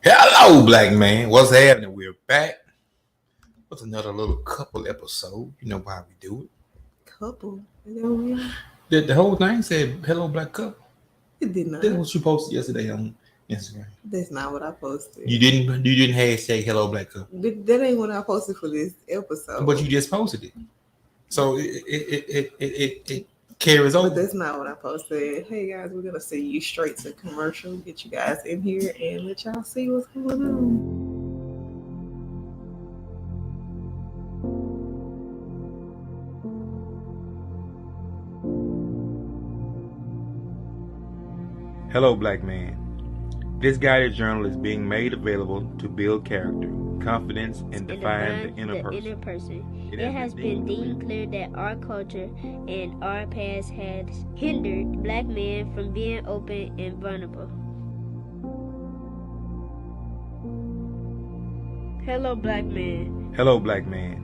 Hello, black man. What's happening? We're back with another little couple episode. You know why we do Couple. Is that what we are? it. The whole thing said "Hello, black couple." It did not. That's what you posted yesterday on Instagram. That's not what I posted. You didn't hashtag "Hello, black couple," That ain't what I posted for this episode. but you just posted it. So it carries But over. that's not what I posted. Hey guys, we're gonna send you straight to commercial, get you guys in here and let y'all see what's going on. Hello, black man. This guided journal is being made available to build character, confidence, and define the inner person. It has been deemed clear that our culture and our past has hindered black men from being open and vulnerable. Hello, black man. Hello, black man.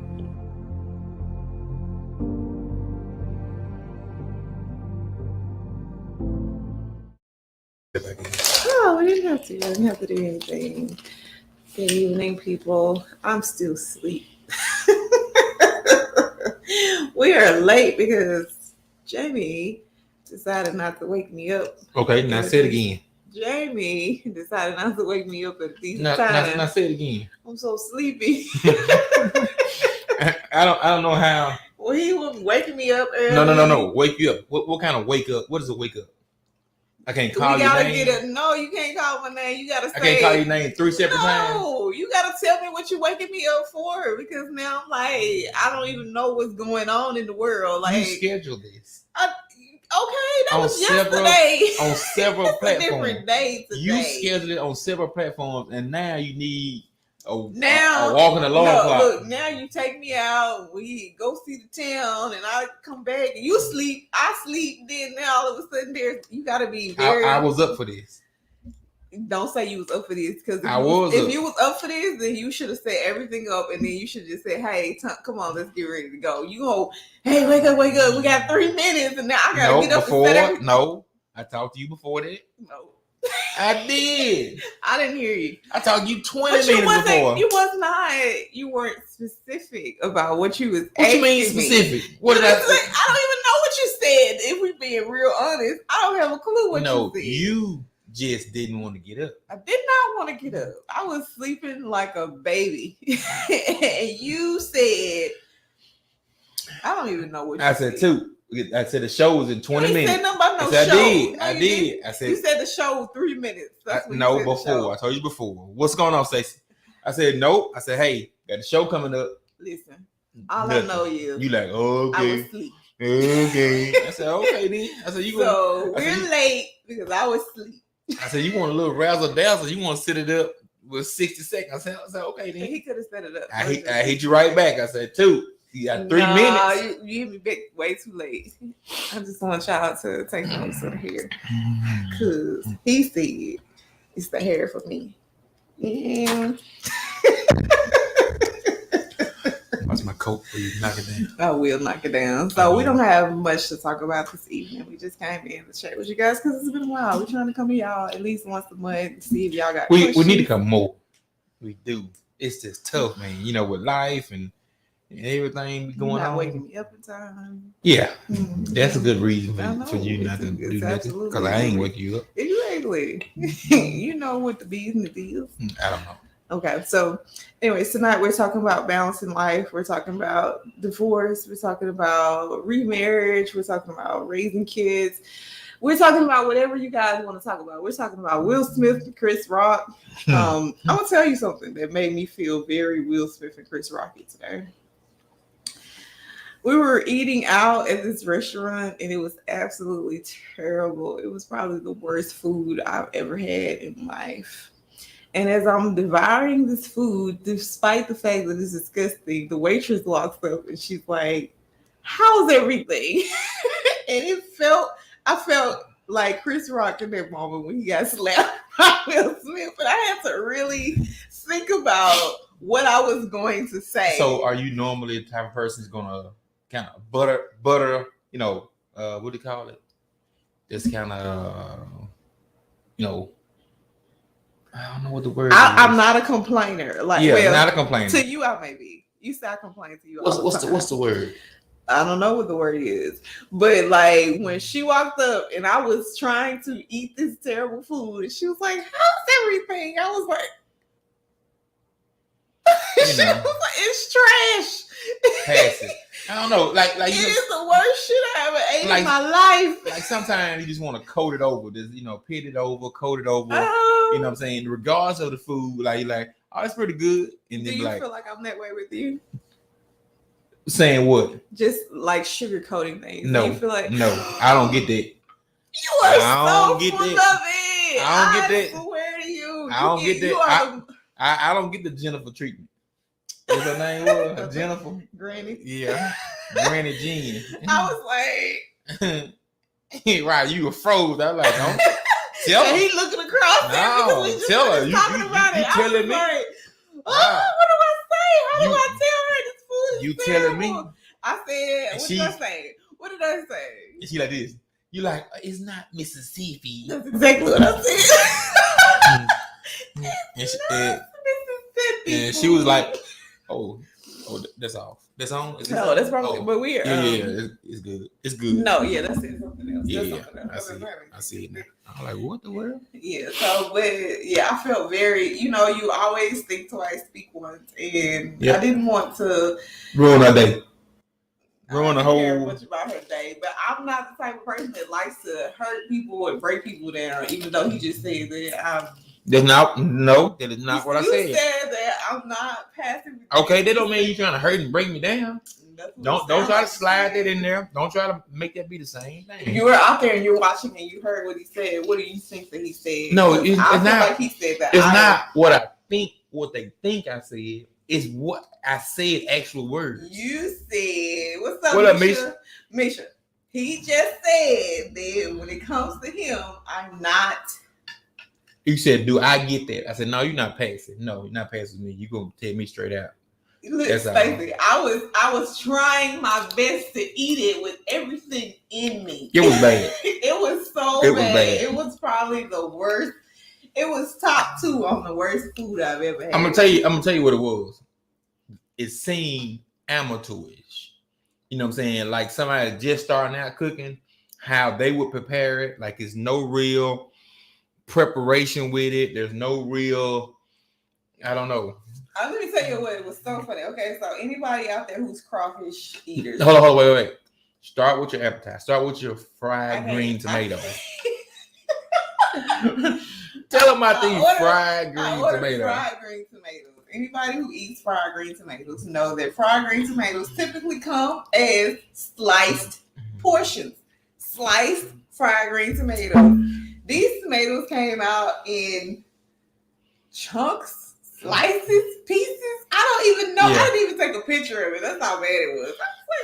Oh, we didn't have to. I didn't have to do anything. Good evening, people. I'm still asleep. We are late because Jamey decided not to wake me up. Okay, now say it again. Jamey decided not to wake me up at these Now times. say it again. I'm so sleepy. I don't know how. Well, he was waking me up early. No. Wake you up. What kind of wake up? What is a wake up? I can't call your name. No, you can't call my name. You gotta say. I can't call your name 3 separate times. No, you gotta tell me what you're waking me up for, because now I'm like, I don't even know what's going on in the world. Like, you schedule this. Okay, that was yesterday. On several platforms. Different day today. You scheduled it on several platforms, and now you need a walking alarm clock. Look, now you take me out. We go see the town, and I come back, and you sleep. I sleep. Then now all of a sudden, you got to be very. I was up for this. Don't say you was up for this, because if you was up for this, then you should have set everything up, and then you should just say, "Hey, come on, let's get ready to go." You go, "Hey, wake up! We got 3 minutes, and now I gotta get up and set everything." No, I talked to you before that. No, I did. I didn't hear you. I talked to you 20 minutes before. You was not. You weren't specific about what you was. What you mean specific? What did I say? I don't even know what you said. If we being real honest, I don't have a clue what you said. You just didn't want to get up. I did not want to get up. I was sleeping like a baby. And you said, I don't even know what you said. I said too. I said the show was in 20 minutes. Said nothing about no I show. did. No, I did. I said you said the show was 3 minutes. That's what no, you said. before. I told you before. What's going on, Stacey? I said nope. I said, hey, got the show coming up. Listen, all I know is you like, okay. I was asleep. Okay. I said, okay then. I said, we're late because I was asleep. I said, you want a little razzle dazzle? You want to set it up with 60 seconds? I said, okay then. He could have set it up. I hit you right back. I said 2. You got 3 minutes. You hit me back way too late. I just want y'all to take notes of the hair, because he said it's the hair for me. Yeah. That's my coat for you. Knock it down. I will knock it down. So we don't have much to talk about this evening. We just came in to chat with you guys because it's been a while. We're trying to come to y'all at least once a month and see if y'all got questions. We need to come more. We do. It's just tough, man. You know, with life and everything going on. Waking me up in time. Yeah, that's a good reason for you not to do nothing, because I ain't waking you up. Exactly. You know what the B's and the D's. I don't know. Okay, so anyways, tonight we're talking about balancing life. We're talking about divorce. We're talking about remarriage. We're talking about raising kids. We're talking about whatever you guys want to talk about. We're talking about Will Smith and Chris Rock. I'm gonna tell you something that made me feel very Will Smith and Chris Rocky today. We were eating out at this restaurant, and it was absolutely terrible. It was probably the worst food I've ever had in life. And as I'm devouring this food, despite the fact that it's disgusting, the waitress walks up and she's like, "How's everything?" And I felt like Chris Rock in that moment when he got slapped by Will Smith. But I had to really think about what I was going to say. So are you normally the type of person who's gonna kind of butter, you know, what do you call it? Just kind of, you know, I don't know what the word I'm not a complainer. Like, yeah, not a complainer. To you, I may be. You say I complain to you. What's the word? I don't know what the word is, but like when she walked up and I was trying to eat this terrible food, and she was like, "How's everything?" I was like, You know, "It's trash." Pass it. I don't know. Like it is the worst shit I ever ate in my life. Like sometimes you just want to coat it over. Just, pit it over, coat it over. You know what I'm saying? Regardless of the food, like you're like, oh, it's pretty good. And do then you like, feel like I'm that way with you? Saying what? Just like sugarcoating things. No, you feel like, no, I don't get that. You are so full of it. I don't get that. I swear to you. I don't get that. I don't get the Jennifer treatment. What's her name was? Jennifer? Granny. Yeah. Granny Jean. I was like, right, you were froze. I was like, don't tell her. He looking across no, there because we tell her. just talking about it. You telling me? Like, what do I say? How do I tell her this food is You terrible? telling me? I said, what did I say? She like this. You like, it's not Mississippi. That's exactly what I said. and she was like, oh, that's off. That's on. No, that's probably. But we are. Yeah, it's good. It's good. No, yeah, that's it. Something else. Yeah, I see it now. I'm like, what the world? Yeah. So, but yeah, I felt very. You always think twice, speak once, and I didn't want to ruin her day. Ruin the whole. I don't care much about her day, but I'm not the type of person that likes to hurt people and break people down. Even though he just said that that is not what I said. You said that I'm not passive. Okay, that don't mean you trying to hurt and break me down. Don't try to slide that in there. Don't try to make that be the same thing. You were out there and you're watching and you heard what he said. What do you think that he said? No, it's not. Like he said that. It's not what I think. What they think I said is what I said. Actual words. You said, "What's up, what Misha? Up, Misha?" He just said that when it comes to him, I'm not. You said, "Do I get that?" I said, "No, you're not passing. No, you're not passing me. You're gonna tell me straight out." Look, Stacey, I was trying my best to eat it with everything in me. It was bad. It was so bad. It was probably the worst. It was top 2 on the worst food I've ever had. I'm gonna tell you what it was. It seemed amateurish. You know what I'm saying? Like somebody just starting out cooking, how they would prepare it. Like it's no real preparation with it. There's no real, I don't know. Let me tell you what, it was so funny. Okay, so anybody out there who's crawfish eaters. Hold on, wait. Start with your appetizer. Start with your fried green tomatoes. Tell them about these fried green tomatoes. Fried green tomatoes. Anybody who eats fried green tomatoes know that fried green tomatoes typically come as sliced portions. Sliced fried green tomatoes. These tomatoes came out in chunks, slices, pieces. I don't even know. I didn't even take a picture of it. That's how bad it was. I was like, what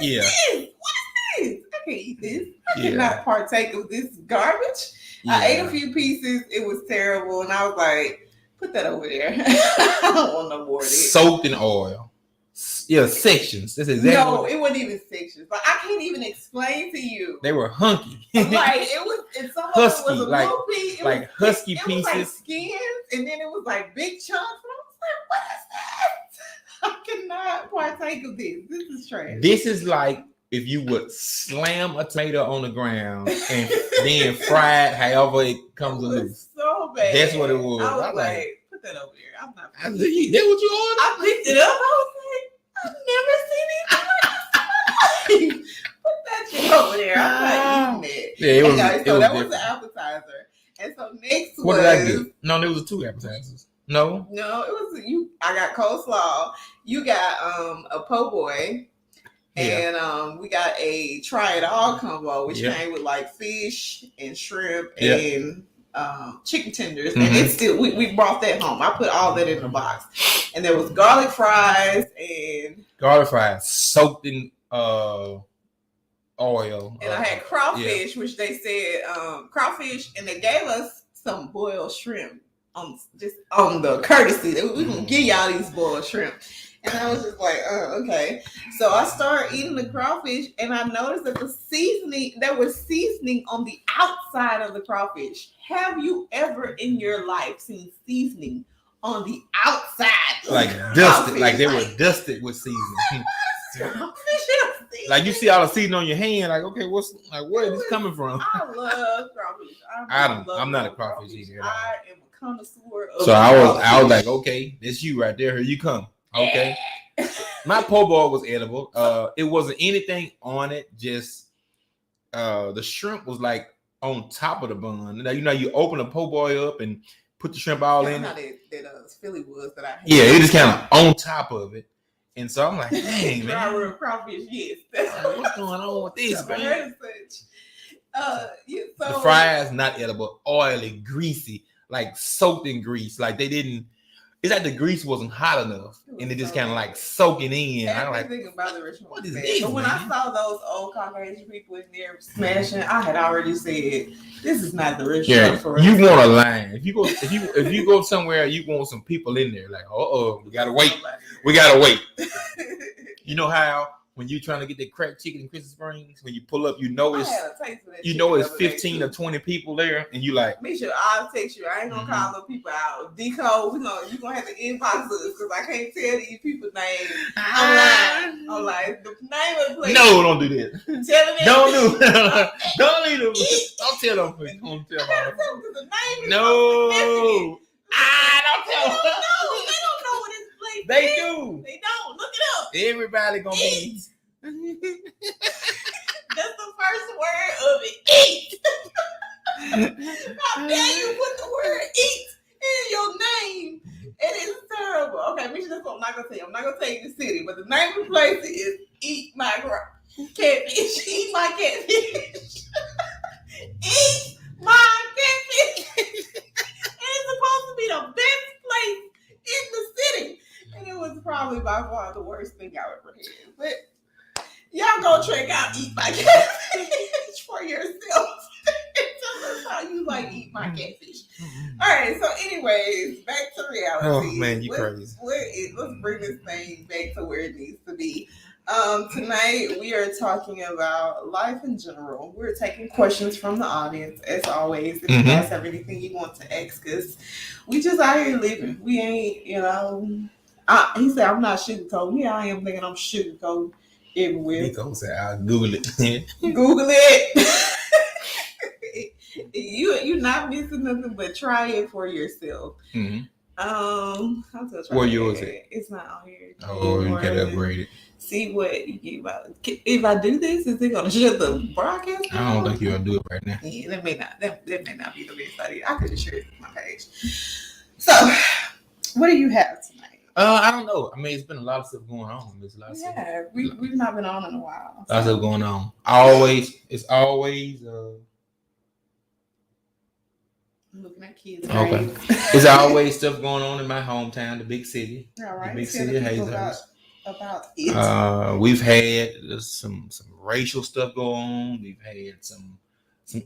is this? What is this? I can't eat this. I cannot partake of this garbage. I ate a few pieces. It was terrible. And I was like, put that over there. I don't want no more of this. Soaked in oil. Yeah, sections. That's exactly. No, it wasn't even sections. Like I can't even explain to you. They were hunky. Like it was. And some husky, of it was a like, little piece. Like husky pieces. It was like skins, and then it was like big chunks. And I was like, what is that? I cannot partake of this. This is trash. This is like if you would slam a tomato on the ground and then fry it however it comes loose. So bad. That's what it was. I was like, put that over there. I'm not. That's what you ordered? I picked it up. I was like, I've never seen it. Put that shit over there. I'm not eating it. Yeah, it was. Okay, so it that was was the appetizer. And so next what did I get? No, there was 2 appetizers. No, it was you. I got coleslaw. You got a po' boy. And we got a try it all combo, which came with like fish and shrimp and chicken tenders. And it's still we brought that home. I put all that in the box. And there was garlic fries soaked in oil. And I had crawfish, which they said crawfish, and they gave us some boiled shrimp on the courtesy. We're gonna give y'all these boiled shrimp. And I was just like, okay. So I started eating the crawfish, and I noticed that there was seasoning on the outside of the crawfish. Have you ever in your life seen seasoning on the outside? Like dusted, like they were dusted with seasoning. Like you see all the seasoning on your hand, like okay, where is this coming from? I love crawfish. I'm not a crawfish eater. I am a connoisseur of So I was like, okay, that's you right there. Here you come. Okay. My po' boy was edible. It wasn't anything on it, just the shrimp was like on top of the bun. Now you open a po' boy up and put the shrimp all in it. That Philly was that I had. Yeah, it just kind of on top of it. And so I'm like, dang, man. Dry rub crawfish, yes. What's going on with this, man? So The fries not edible, oily, greasy, like soaked in grease. Like they didn't. It's like the grease wasn't hot enough, and it just kind of like soaking in. Everything about the restaurant. What is this? But when I saw those old Caucasian people in there smashing, I had already said, "This is not the restaurant for us." You want a line. If you go somewhere, you want some people in there. Like, we gotta wait. We gotta wait. You know how when you trying to get the cracked chicken in Crystal Springs, when you pull up, it's 15 or 20 people there, and you like. Make sure I'll text you. I ain't gonna call those people out. Decode, you gonna have to inbox us because I can't tell these people's names. I'm like the name of the place. No, don't do that. Tell them. Don't do that. Don't leave them. Don't tell them. Don't tell them. The name is no. Don't tell them. No, they don't know what this place They is. do. They don't. Look it up. Everybody gonna be. That's the first word of it. Eat. How dare you put the word eat in your name? It is terrible. Okay, Misha, that's what I'm not gonna tell you. I'm not gonna tell you the city, but the name of the place is Eat My Catfish. Eat My Catfish. Eat My Catfish. It's supposed to be the best place in the city. And it was probably by far the worst thing I ever had. But y'all go check out Eat My Catfish for yourself. Tell us how you like Eat My Catfish. All right, so anyways, back to reality. Oh man, you crazy. Let's bring this thing back to where it needs to be. Tonight we are talking about life in general. We're taking questions from the audience, as always. If you guys have anything you want to ask us, we just out here living. We ain't, he said, I'm not sugarcoating. Yeah, I am thinking I'm sugarcoating everywhere. Nico said, I'll Google it. Google it. You're not missing nothing, but try it for yourself. I'm still trying. Where yours at? It's not on here. Oh, you gotta upgrade it. See what you get about. If I do this, is it gonna shut the broadcast? I don't think you're gonna do it right now. Yeah, that may not be the best idea. I could have shared it with my page. So, what do you have tonight? I don't know. I mean, it's been a lot of stuff going on. There's a lot of stuff. We've not been on in a while. A lot of stuff going on. It's always. I'm looking at kids. Okay. There's always stuff going on in my hometown, the big city. All right. The big city of Hazlehurst. About it. We've had some racial stuff go on. We've had some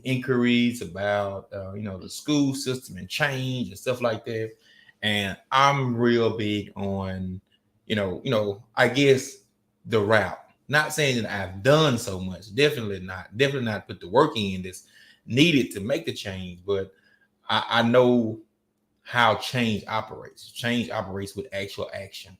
inquiries about the school system and change and stuff like that. And I'm real big on I guess the route. Not saying that I've done so much. Definitely not put the work in that's needed to make the change. But I know how change operates. Change operates with actual action.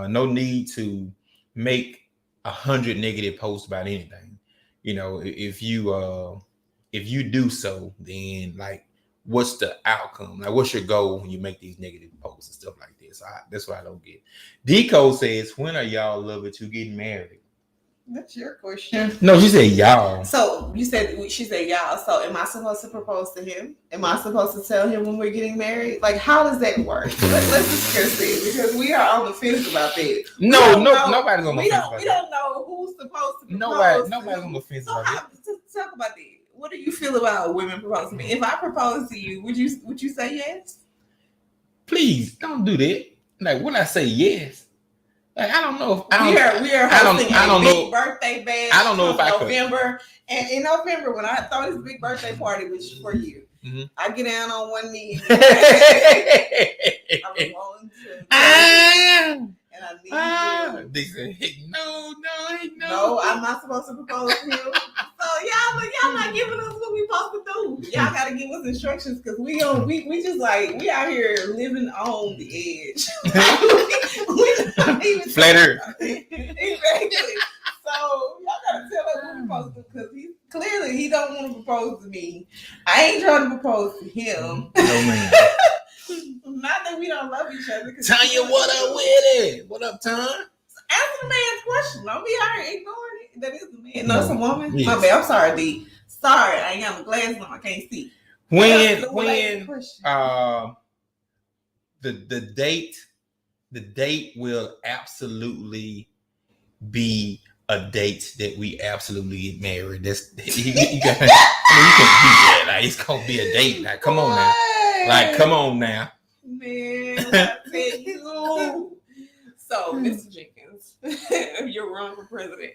No need to make 100 negative posts about anything. If you do so, then like, what's the outcome? Like, what's your goal when you make these negative posts and stuff like this? That's what I don't get. Decode says, when are y'all loving to get married? That's your question. No, she said y'all. So she said y'all. So am I supposed to propose to him? Am I supposed to tell him when we're getting married? Like, how does that work? Let's discuss it because we are on the fence about that. Nobody's on the fence about that. We don't know who's supposed to propose. Nobody's on the fence about that. Talk about that. What do you feel about women proposing to me? If I propose to you, would you say yes? Please don't do that. Like, when I say yes. Like, I don't know if we are hosting a big birthday bash. I don't know if I could. November, and in November when I throw this big birthday party, which is for you, I get down on one knee. I'm going to, and I need you. They said, hey, no. No, I'm not supposed to propose to him. So y'all not giving us what we supposed to do. Y'all gotta give us instructions because we just like we out here living on the edge. we not even Flat Earth. Exactly. So y'all gotta tell us what we supposed to do because he don't want to propose to me. I ain't trying to propose to him. No man. Not that we don't love each other. Tanya, what up with it? What up, Tom? Answer the man's question. Don't be out here ignoring it. That is a man. No, it's a woman. Yes. My bad. I'm sorry, D. Sorry, I ain't got my glasses on. I can't see. When the date will absolutely be a date that we absolutely get married. That's you can't beat that. Like, it's gonna be a date. Like, come on now. Like, come on now. Man, I tell you. So, Mr. Jenkins, if you're running for president,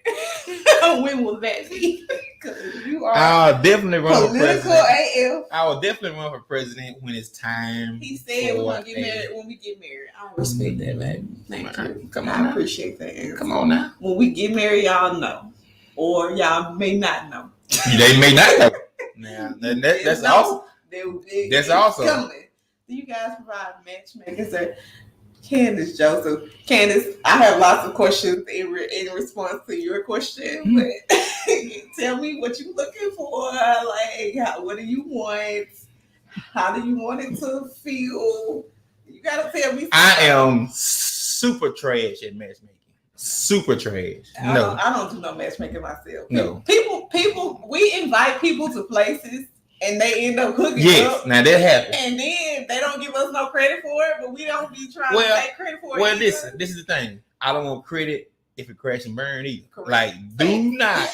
when will that be? Because you are I'll definitely run for political president. AF. I will definitely run for president when it's time. He said we're gonna get married when we get married. I respect that, baby. Thank you. Come on, I appreciate that answer. Come on now. When we get married, y'all know, or y'all may not know. They may not know. Now that's awesome. That's awesome. Coming. Do you guys provide matchmakers? Candace Joseph. Candace, I have lots of questions in response to your question, but tell me what you're looking for. Like, what do you want? How do you want it to feel? You gotta tell me something. I am super trash at matchmaking. Super trash. I don't do no matchmaking myself. No. People, we invite people to places and they end up hooking up. Now that happens. And then they don't give us no credit for it, but we don't be trying to take credit for it. Well, listen, this is the thing. I don't want credit if it crash and burn either. Correct. Like, do not,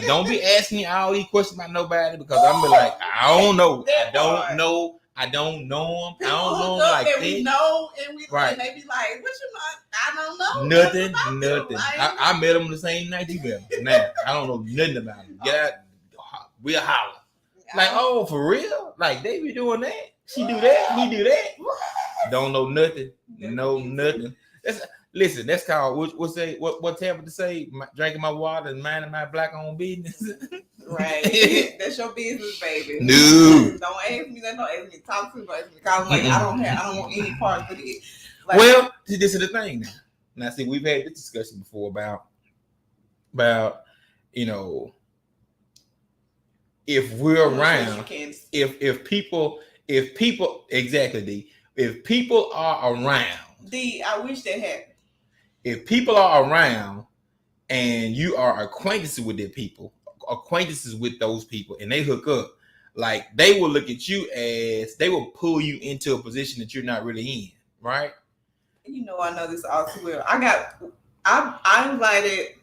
don't be asking me all these questions about nobody because I'm be like, I don't know. I don't know. I don't know them. People I don't know hook them up like that. that. We know, and we Right. and they be like, "What you want? I don't know. Nothing. I met them the same night you met them. Now I don't know nothing about them. We'll holler. Like, oh, for real? Like, they be doing that? She do that? He do that? Don't know nothing. Know nothing. Listen, that's called what Tabitha say? Drinking my water and minding my black-owned business. Right. That's your business, baby. No. Don't ask me that. Don't ask me to talk to me. Don't ask me. Cause like, I don't want any part of it. Like, well, this is the thing now. Now, see, we've had this discussion before about if we're around, if people exactly, D, if people are around, D, I wish that happened. If people are around and you are acquaintances with those people, and they hook up, like, they will look at you as they will pull you into a position that you're not really in, right? I know this all too well. I invited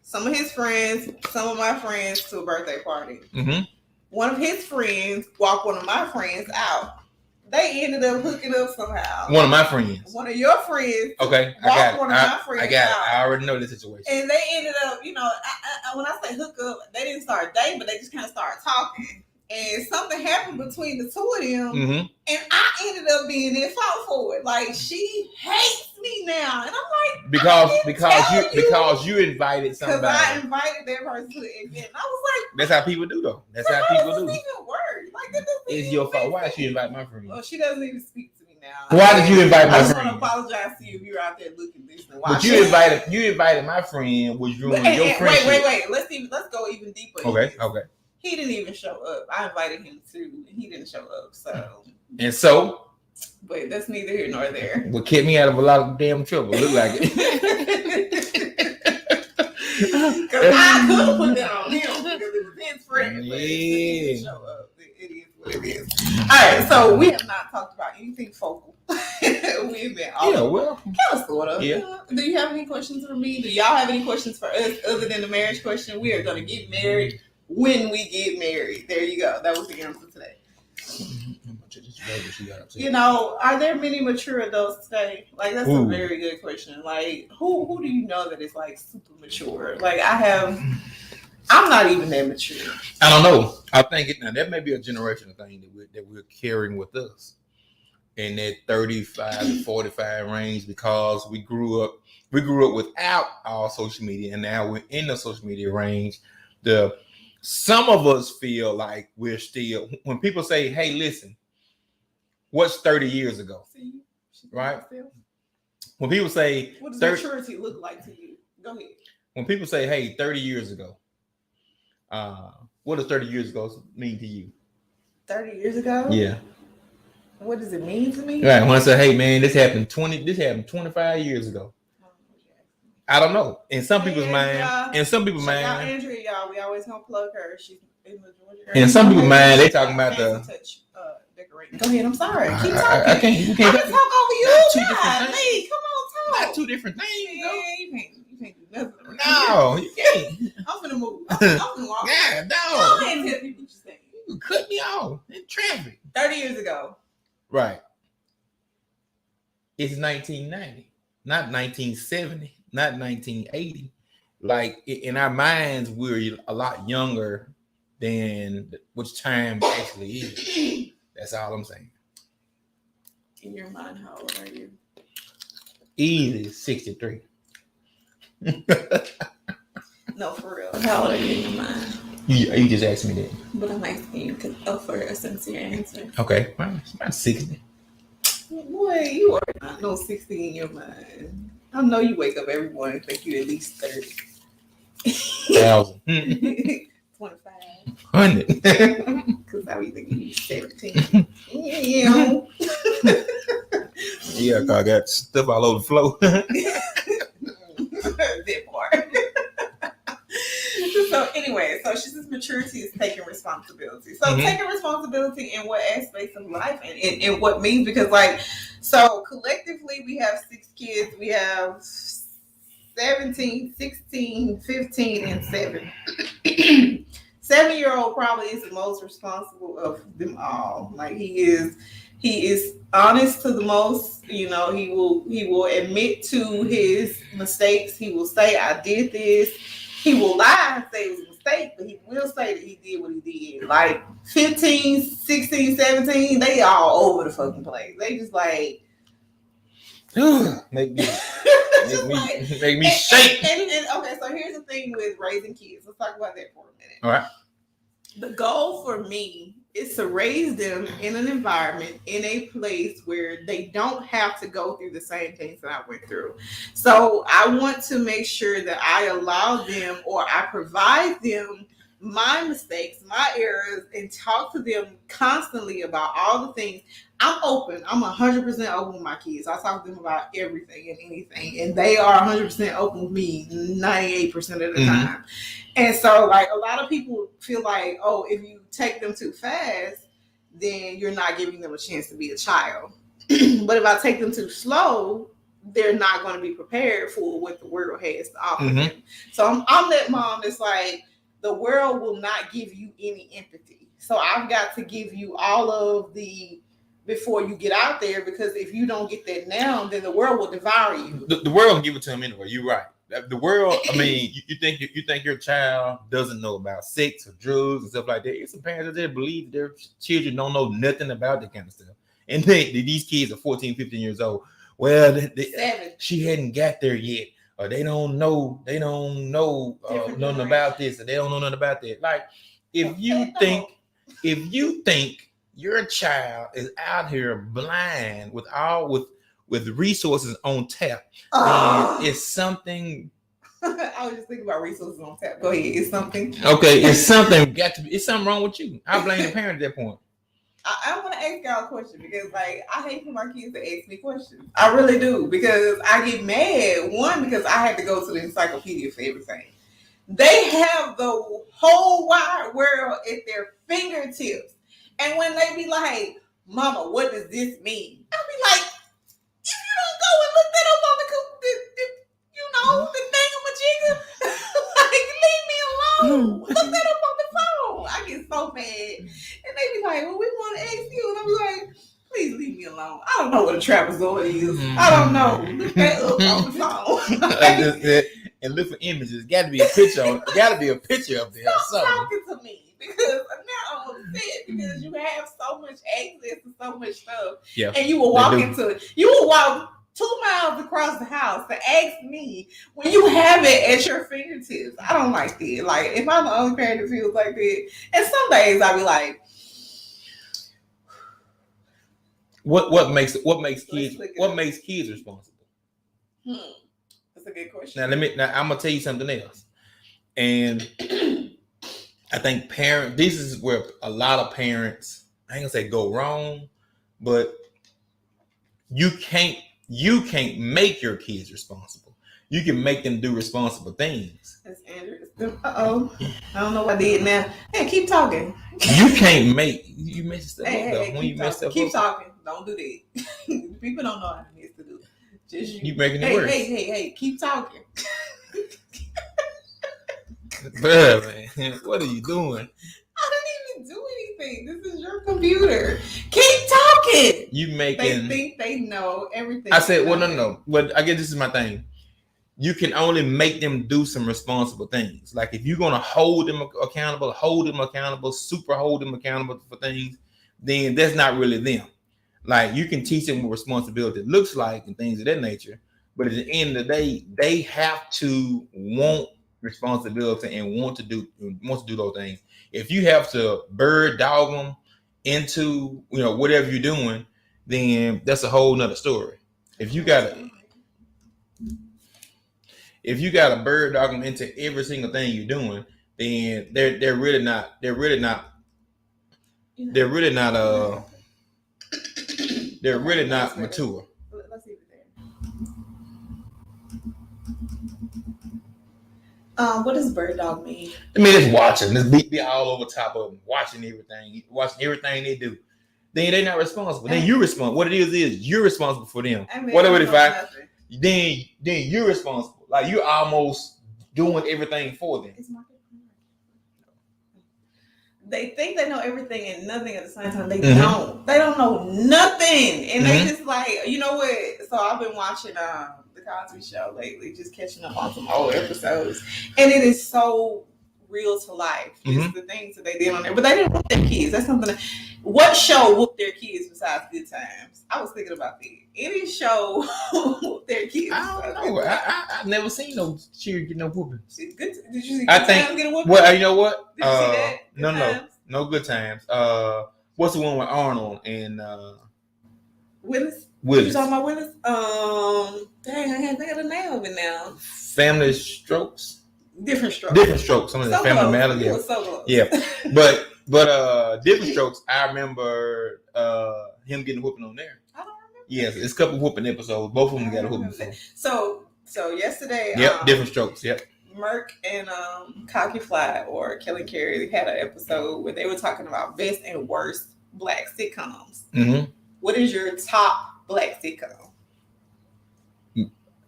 some of his friends, some of my friends to a birthday party. Mm-hmm. One of his friends walked one of my friends out. They ended up hooking up somehow. One of my friends. One of your friends. Okay, I got it. One of my friends. I got it. I already know the situation. And they ended up, when I say hook up, they didn't start dating, but they just kind of started talking. And something happened between the two of them, mm-hmm. and I ended up being in fault for it. Like, she hates me now, and I'm like, because you invited somebody. Because I invited that person to the event. And I was like, that's how people do, though. That's how people do. Even worse. Like, that it's your fault. Why did you invite my friend? Well, she doesn't even speak to me now. Why did you invite my friend? I just want to apologize to you if you're out there looking listening. But you invited my friend, which ruined your friendship. Wait. Let's go even deeper. Okay. He didn't even show up. I invited him too, and he didn't show up. So. But that's neither here nor there. What kept me out of a lot of damn trouble. Look like it. Because I could have put that on him because it was his friend. But he didn't show up. It is what it is. All right, so we have not talked about anything focal. We've been well, kind of sort of. Yeah. Do you have any questions for me? Do y'all have any questions for us other than the marriage question? We are going to get married when we get married. There you go. That was the answer today. Are there many mature adults today? Like, that's a very good question. Like, who do you know that is like super mature? Like, I'm not even that mature. I don't know. I think that may be a generational thing that we're carrying with us. in that 35 to 45 range because we grew up without all social media, and now we're in the social media range. Some of us feel like we're still, when people say, hey, listen, what's 30 years ago? Right? When people say, what does maturity look like to you? Go ahead. When people say, hey, 30 years ago, what does 30 years ago mean to you? 30 years ago? Yeah. What does it mean to me? Right. When I say, hey man, this happened 25 years ago. I don't know. In some people's mind, Y'all, Andrea, y'all, we always gonna plug her. She's in the Georgia area. In some people's mind, they talking about the touch decorating. Go ahead. I'm sorry. Keep talking. I can't. You can't talk over you. Lee, come on, talk. Not two different things. Yeah, you can't do nothing. No, you can't. I'm gonna move. I'm gonna walk. Yeah, no. Go ahead and tell people what you're saying. You cut me off in traffic. 30 years ago. Right. It's 1990, not 1970, not 1980. Like in our minds, we're a lot younger than which time actually is. That's all I'm saying. In your mind, how old are you? Easy 63. No, for real. How old are you in your mind? You just asked me that. But I'm asking you for a sincere answer. Okay, about 60. Boy, you are not no 60 in your mind. I know you wake up every morning and think you at least 30. 1,000. 25. 100. Because I be thinking you 17. Yeah. Yeah, I got stuff all over the floor. That part. So anyway, so she says maturity is taking responsibility. So taking responsibility in what aspects of life and what means, because like, so collectively we have 6 kids. We have 17, 16, 15, and 7. 7-year-old probably is the most responsible of them all. Like he is honest to the most. You know, he will admit to his mistakes. He will say, I did this. He will lie and say it was a mistake, but he will say that he did what he did. Like 15, 16, 17, they all over the fucking place. They just like make me shake. And okay, so here's the thing with raising kids. Let's talk about that for a minute. All right. The goal for me is to raise them in an environment, in a place where they don't have to go through the same things that I went through. So I want to make sure that I allow them, or I provide them, my mistakes, my errors, and talk to them constantly about all the things. I'm open. I'm 100% open with my kids. I talk to them about everything and anything, and they are 100% open with me 98% of the time. And so, like, a lot of people feel like, oh, if you take them too fast, then you're not giving them a chance to be a child. But if I take them too slow, they're not going to be prepared for what the world has to offer them. So I'm that mom that's like, the world will not give you any empathy. So I've got to give you all of the before you get out there, because if you don't get that now, then the world will devour you. The world will give it to them anyway. You're right. The world, I mean, you think your child doesn't know about sex or drugs and stuff like that. It's some parents that believe their children don't know nothing about that kind of stuff. And these kids are 14, 15 years old. Well, she hadn't got there yet. Or they don't know nothing about this, or they don't know nothing about that. Like, if you think your child is out here blind with resources on tap, and it's something. I was just thinking about resources on tap. Go ahead, it's something. Okay, it's something it's something wrong with you. I blame the parent at that point. I want to ask y'all a question, because like I hate for my kids to ask me questions. I really do, because I get mad. One, because I had to go to the encyclopedia for everything. They have the whole wide world at their fingertips. And when they be like, Mama, what does this mean? I be like, if you don't go and look that up on the thingamajigger, like, leave me alone. Look that up on the phone. I get so mad. And they be like, well, we want to ask you. And I be like, please leave me alone. I don't know what a trapezoid is. I don't know. Look that up on the phone. And look for images. Got to be a picture. Got to be a picture up there. Stop talking to me, because now I want to it because you have so much access to so much stuff. Yeah. And you will walk you will walk 2 miles across the house to ask me when you have it at your fingertips. I don't like that. Like, if I'm the only parent that feels like that, and some days I'll be like, what makes kids responsible? That's a good question. Now I'm gonna tell you something else. And I think this is where a lot of parents, I ain't gonna say go wrong, but you can't make your kids responsible. You can make them do responsible things. That's Andrew. I don't know what I did now. Hey, keep talking. You can't make you mess stuff up though. When you mess stuff keep up. Talking. Don't do that. People don't know how to mess to do. Just you making it worse. Hey, keep talking. Bruh, man, what are you doing? I didn't even do anything. This is your computer. Keep talking. They think they know everything. I said, well, no. Well, I guess this is my thing. You can only make them do some responsible things. Like if you're gonna hold them accountable, super hold them accountable for things, then that's not really them. Like you can teach them what responsibility looks like and things of that nature, but at the end of the day, they have to want responsibility and want to do those things. If you have to bird dog them into whatever you're doing, then that's a whole nother story. If you got a bird dog them into every single thing you're doing, then they're really not mature. Let's leave it there. What does bird dog mean? I mean, it's watching. It's be all over top of them, watching everything they do. Then they're not responsible. Then you're responsible. What it is you're responsible for them. Whatever the fact, then you're responsible. Like you're almost doing everything for them. They think they know everything and nothing at the same time. They don't. They don't know nothing, and they just like, you know what? So I've been watching the Cosby Show lately, just catching up on some old episodes, and it is so real to life. Just the things that they did on there, but they didn't whoop their kids. That's something. What show whooped their kids besides Good Times? I was thinking about that. Any show whooped their kids? I don't know. I've never seen no cheer get no whooping. Did you see Good Times get a whooping? Well, you know what? Did you see that? No Good Times. What's the one with Arnold and Willis? Willis. You talking about Willis? Dang, I can't think of the name of it now. Family Strokes. Different Strokes. Some of the Family Matters. Yeah. So close. Yeah, but Different Strokes. I remember him getting whooping on there. I don't remember. Yes, it's a couple whooping episodes. Both of them got a whooping. So yesterday. Yep, Different Strokes. Yep. Merk and Cocky Fly or Kelly Carey had an episode where they were talking about best and worst Black sitcoms. Mm-hmm. What is your top Black sitcom?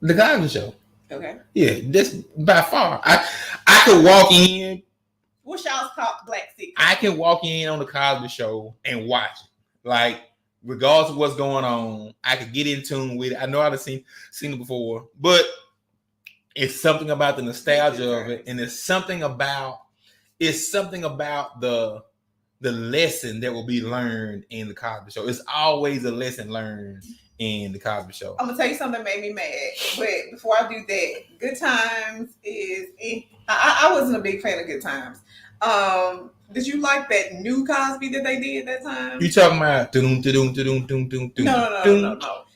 The Cosby Show. Okay. Yeah, that's by far. I could walk in. What's y'all's top Black sitcom? I can walk in on the Cosby Show and watch it. Like, regardless of what's going on, I could get in tune with it. I know I've seen it before, but it's something about the nostalgia of it, and it's something about the lesson that will be learned in the Cosby Show. It's always a lesson learned in the Cosby Show. I'm gonna tell you something that made me mad, but before I do that, Good Times is. I wasn't a big fan of Good Times. Did you like that new Cosby that they did that time? You talking about No.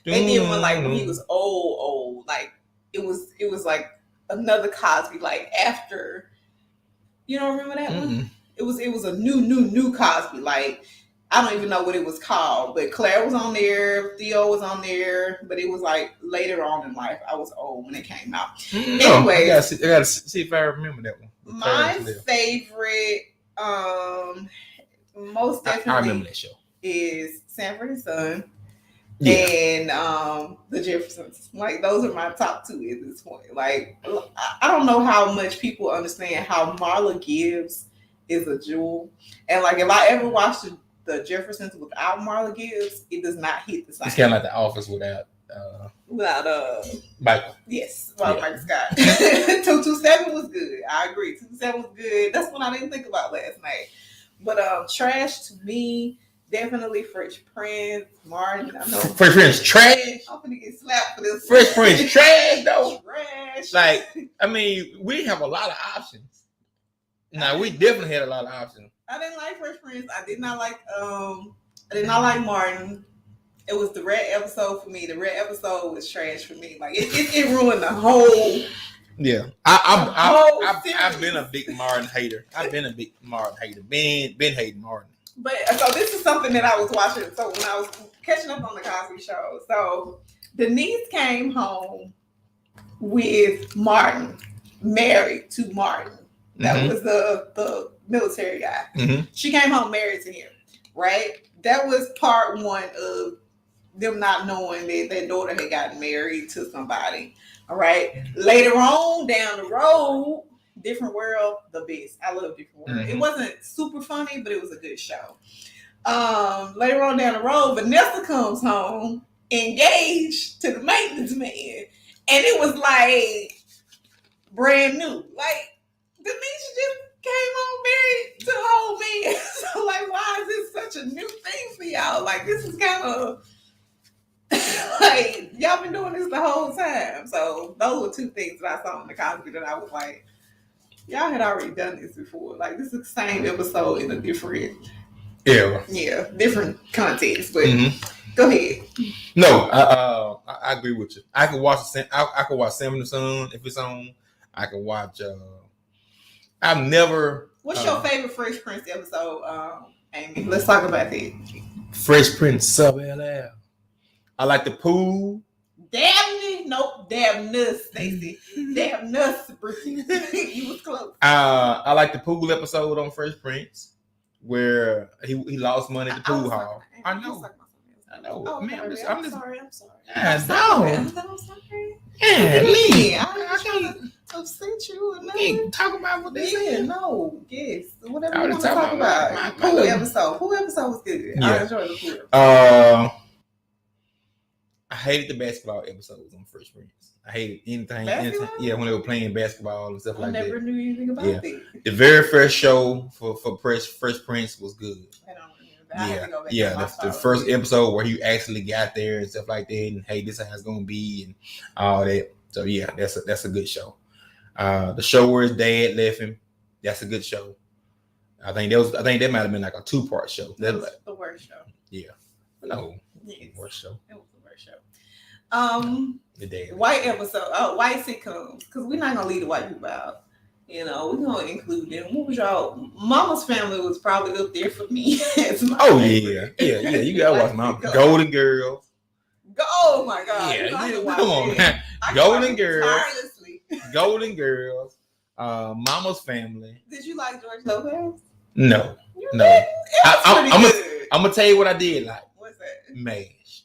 They did one like when he was old. Like it was like another Cosby, like after. You don't remember that one? It was a new Cosby. Like I don't even know what it was called, but Claire was on there, Theo was on there, but it was like later on in life. I was old when it came out. Anyway, I gotta see if I remember that one. My favorite, most definitely, I remember that show. Is Sanford and Son. And the Jeffersons. Like those are my top two at this point. Like I don't know how much people understand how Marla Gibbs is a jewel. And like if I ever watched the Jeffersons without Marla Gibbs, it does not hit the same. It's kind of like The Office without Michael. Yes, Michael Scott. 227 was good. I agree. 227 was good. That's one I didn't think about last night. But trash to me, definitely Fresh Prince, Martin. I know Fresh Prince trash. I'm gonna get slapped for this. Fresh Prince trash though. Trash. Like, I mean, we have a lot of options. Now we definitely had a lot of options. I didn't like Fresh Prince. I did not like Martin. It was the red episode for me. The red episode was trash for me. Like it ruined the whole. Yeah, I've been a big Martin hater. Been hating Martin. But so this is something that I was watching. So when I was catching up on the Cosby Show, so Denise came home with Martin, married to Martin. That was the military guy. Mm-hmm. She came home married to him, right? That was part one of them not knowing that their daughter had gotten married to somebody. All right. Later on down the road, Different World, the best. I love Different World. Mm-hmm. It wasn't super funny, but it was a good show. Later on down the road, Vanessa comes home engaged to the maintenance man. And it was like brand new. Like, Denisha just came home married to the whole man. So, like, why is this such a new thing for y'all? Like, this is kind of like, y'all been doing this the whole time. So, those were two things that I saw in the Cosby that I was like, y'all had already done this before. Like, this is the same episode in a different different context. But go ahead. No, I agree with you. I could watch Sam and the Son if it's on. I could watch. I've never. What's your favorite Fresh Prince episode, Amy? Let's talk about that. Fresh Prince sub LL. I like the pool. Dabney? Nope. Dabnus, Stacey. Dabnus, you was close. I like the pool episode on Fresh Prince where he lost money at the pool hall. I know. Oh, man, I'm sorry. Yeah, I'm sorry. Yeah, Lee. I can't upset you or nothing. Talk about what they said. No, yes. Whatever you want to talk about. Pool episode. Pool episode was good. Yeah. I enjoyed the pool. I hated the basketball episodes on Fresh Prince. I hated anything. Yeah, when they were playing basketball and stuff like that. I never knew anything about that. The very first show for Fresh Prince was good. The first episode where he actually got there and stuff like that, and hey, this is how it's gonna be and all that. So yeah, that's a good show. The show where his dad left him, that's a good show. I think that might have been like a 2-part show. That was the worst show. Yeah, no, worst show. It was the worst show. The dad. White episode. White sitcoms, because we're not gonna leave the white people out. You know, we're gonna include them. What was y'all? Mama's Family was probably up there for me. Yeah. You gotta watch Mama. Golden Girls. Oh my God! Yeah, come on, man. Golden Girls. Golden Girls. Mama's Family. Did you like George Lopez? No. I'm gonna tell you what I did like. What's that? MASH.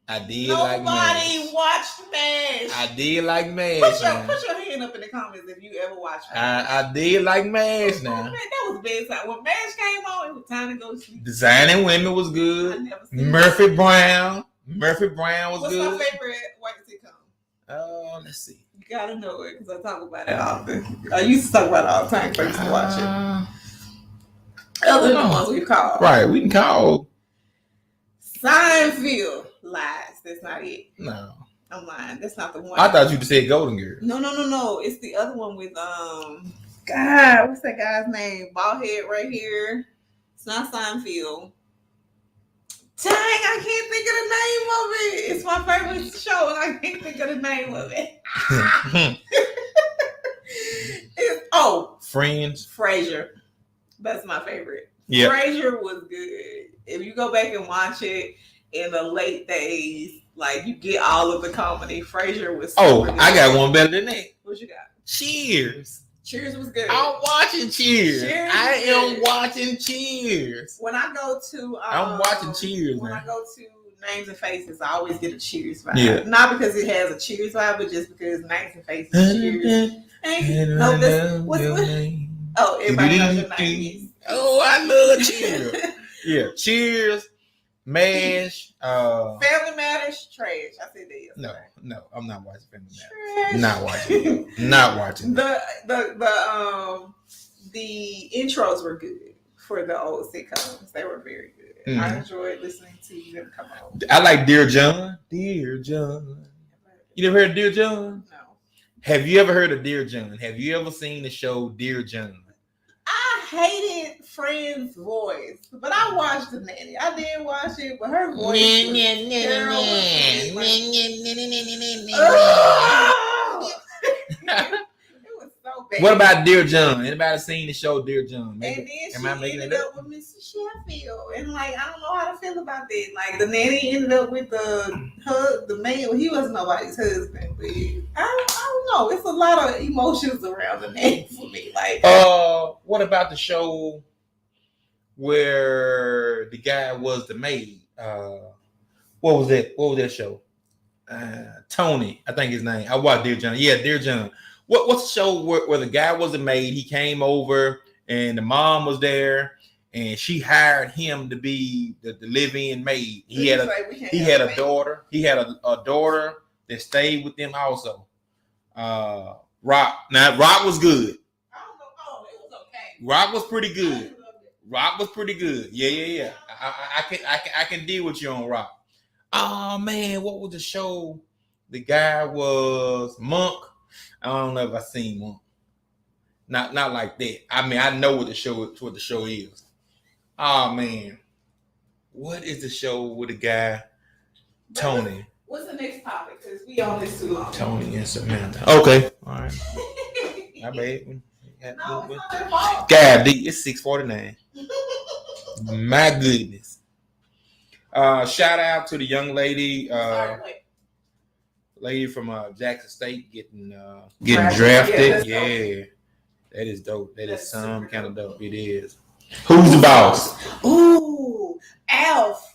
I did like MASH. Nobody watched MASH. I did like MASH. Put your hand up in the comments if you ever watched MASH. I did like MASH now. Man, that was bedtime. When MASH came on, it was time to go to sleep. Designing Women was good. Murphy Brown. Murphy Brown was good. What's my favorite white sitcom? Let's see. You gotta know it because I talk about it often. I used to talk about it all the time before I used to watch it. Other than the ones we call. Right, we can call. Seinfeld. Lies. That's not it. No. I'm lying. That's not the one. I thought you just said Golden Girl. No. It's the other one with God, what's that guy's name? Bald head right here. It's not Seinfeld. Dang, I can't think of the name of it. It's my favorite show and I can't think of the name of it. Friends. Frasier. That's my favorite. Yeah. Frasier was good. If you go back and watch it in the late days, like you get all of the comedy. Frasier was good. I got one better than that. What you got? Cheers. Cheers was good. I'm watching Cheers. I am watching Cheers. When I go to I'm watching Cheers. When I go to Names and Faces, I always get a Cheers vibe. Yeah. Not because it has a Cheers vibe, but just because Names and Faces Cheers. Everybody knows your name. I love Cheers. Yeah, Cheers. MASH. Family Matters. Trash. I said that yesterday. No, I'm not watching Family Matters. Trash. Not watching. Not watching. The intros were good for the old sitcoms. They were very good. I enjoyed listening to them come on. I like Dear John. Dear John. You never heard of Dear John? No. Have you ever heard of Dear John? Have you ever seen the show Dear John? I hated Friend's voice, but I watched The Nanny. I did watch it, but her voice it was so bad. What about Dear John? Anybody seen the show Dear John? And then she ended up with Mr. Sheffield, and like I don't know how to feel about that. Like the nanny ended up with the man. He wasn't nobody's husband, but I don't know. It's a lot of emotions around the nanny for me. Like, what about the show where the guy was the maid? What was that? What was that show? Tony, I think his name. I watched Dear John. Yeah, Dear John. What's the show where the guy was a maid? He came over and the mom was there, and she hired him to be the live-in maid. He had a daughter. He had a daughter that stayed with them also. Rock. Now Rock was good. I don't know. Oh, it was okay. Rock was pretty good. Rock was pretty good. Yeah. I can deal with you on Rock. Oh man, what was the show? The guy was Monk. I don't know if I've seen Monk. Not like that. I mean, I know what the show is. Oh man, what is the show with the guy Tony? What's the next topic? Because we on this too long. Tony and Samantha. Okay, all right. My bad. No, it's not their fault. God, it's 6:49. My goodness. Shout out to the young lady. Lady from Jackson State getting drafted. Yeah, that is dope. That's some kind of dope. It is. Who's the boss? Ooh, Alf.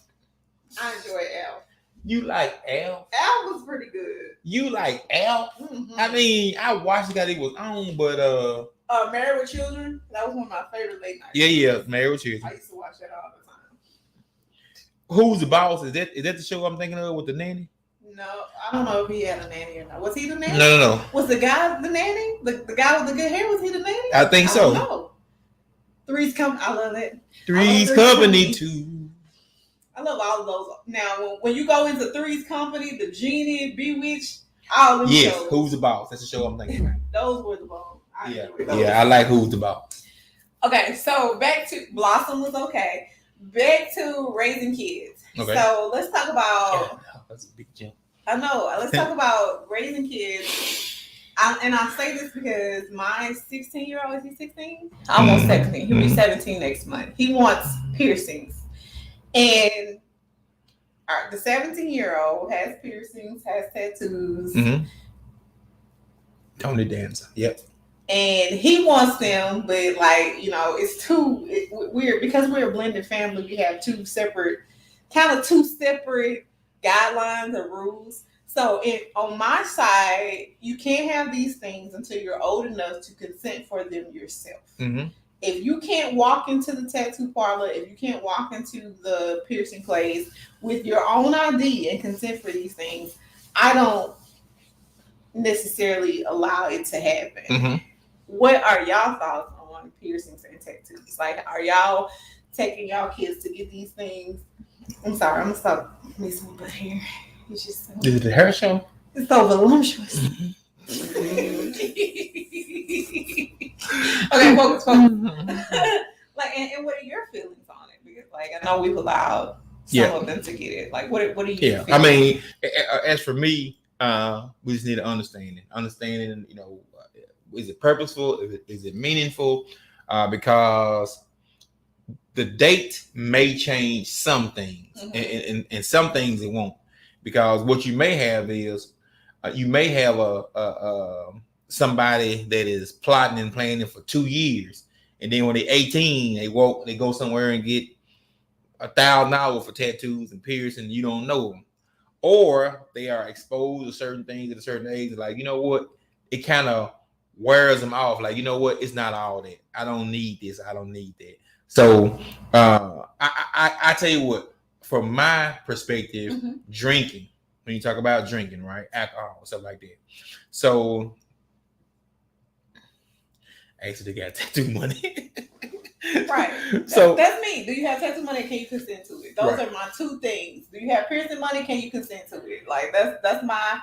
I enjoy Alf. You like Alf? Alf was pretty good. You like Alf? Mm-hmm. I mean, I watched it because it was on, but Married with Children. That was one of my favorite late nights. Yeah, Married with Children. I used to watch that all the time. Who's the boss? Is that the show I'm thinking of with the nanny? No, I don't know if he had a nanny or not. Was he the nanny? No. Was the guy the nanny? The guy with the good hair, was he the nanny? I think so. No. Three's Company. I love that. Three's Company too. I love all of those. Now, when you go into Three's Company, the Genie, Bewitched, all of them shows. Who's the boss? That's the show I'm thinking about. Those were the bones. I like Who's the Boss. Okay, so back to Blossom was okay. Back to Raising Kids. Okay. So let's talk about. That's a big jump. I know. Let's talk about raising kids. I say this because my 16-year-old, is he 16? Almost 17. He'll be 17 next month. He wants piercings. And the 17-year-old has piercings, has tattoos. Mm-hmm. Tony Danza. Yep. And he wants them, but it's too weird because we're a blended family. We have two separate guidelines or rules. So on my side, you can't have these things until you're old enough to consent for them yourself. Mm-hmm. If you can't walk into the tattoo parlor, if you can't walk into the piercing place with your own ID and consent for these things, I don't necessarily allow it to happen. Mm-hmm. What are y'all thoughts on piercings and tattoos? Like, are y'all taking y'all kids to get these things? I'm sorry, I'm gonna stop messing with my hair. It's just so, is it the hair show? It's so voluptuous. Okay, focus. Like, and what are your feelings on it? Because, like, I know we've allowed some of them to get it. Like, what are you? Yeah, I mean, as for me, we just need to understand it. Understanding, is it purposeful? Is it meaningful? Because the date may change some things, and some things it won't. Because what you may have is you may have a somebody that is plotting and planning for 2 years, and then when they're 18, they go somewhere and get $1,000 for tattoos and piercing. You don't know them, or they are exposed to certain things at a certain age. Like, you know what, it kind of wears them off. Like, you know what, it's not all that. I don't need this. I don't need that. So I tell you what, from my perspective, drinking, when you talk about drinking, right? Alcohol, stuff like that. So actually they got tattoo money. Right. So That's me. Do you have tattoo money? Can you consent to it? Those Right. are my two things. Do you have piercing money? Can you consent to it? Like that's my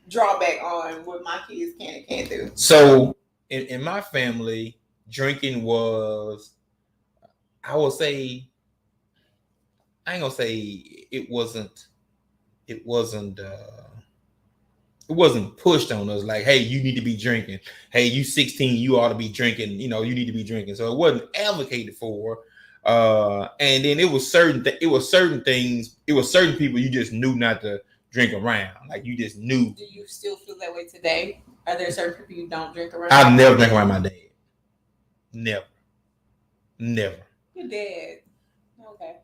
drawback on what my kids can and can't do. So in my family, drinking was, I would say, I ain't gonna say it wasn't it wasn't it wasn't pushed on us like, hey, you need to be drinking. Hey, you 16, you ought to be drinking. You know, you need to be drinking. So it wasn't advocated for. And then it was certain things. It was certain people you just knew not to drink around. Like you just knew. Do you still feel that way today? Are there certain people you don't drink around? I've never drank around my dad. Never. Your dad. Okay.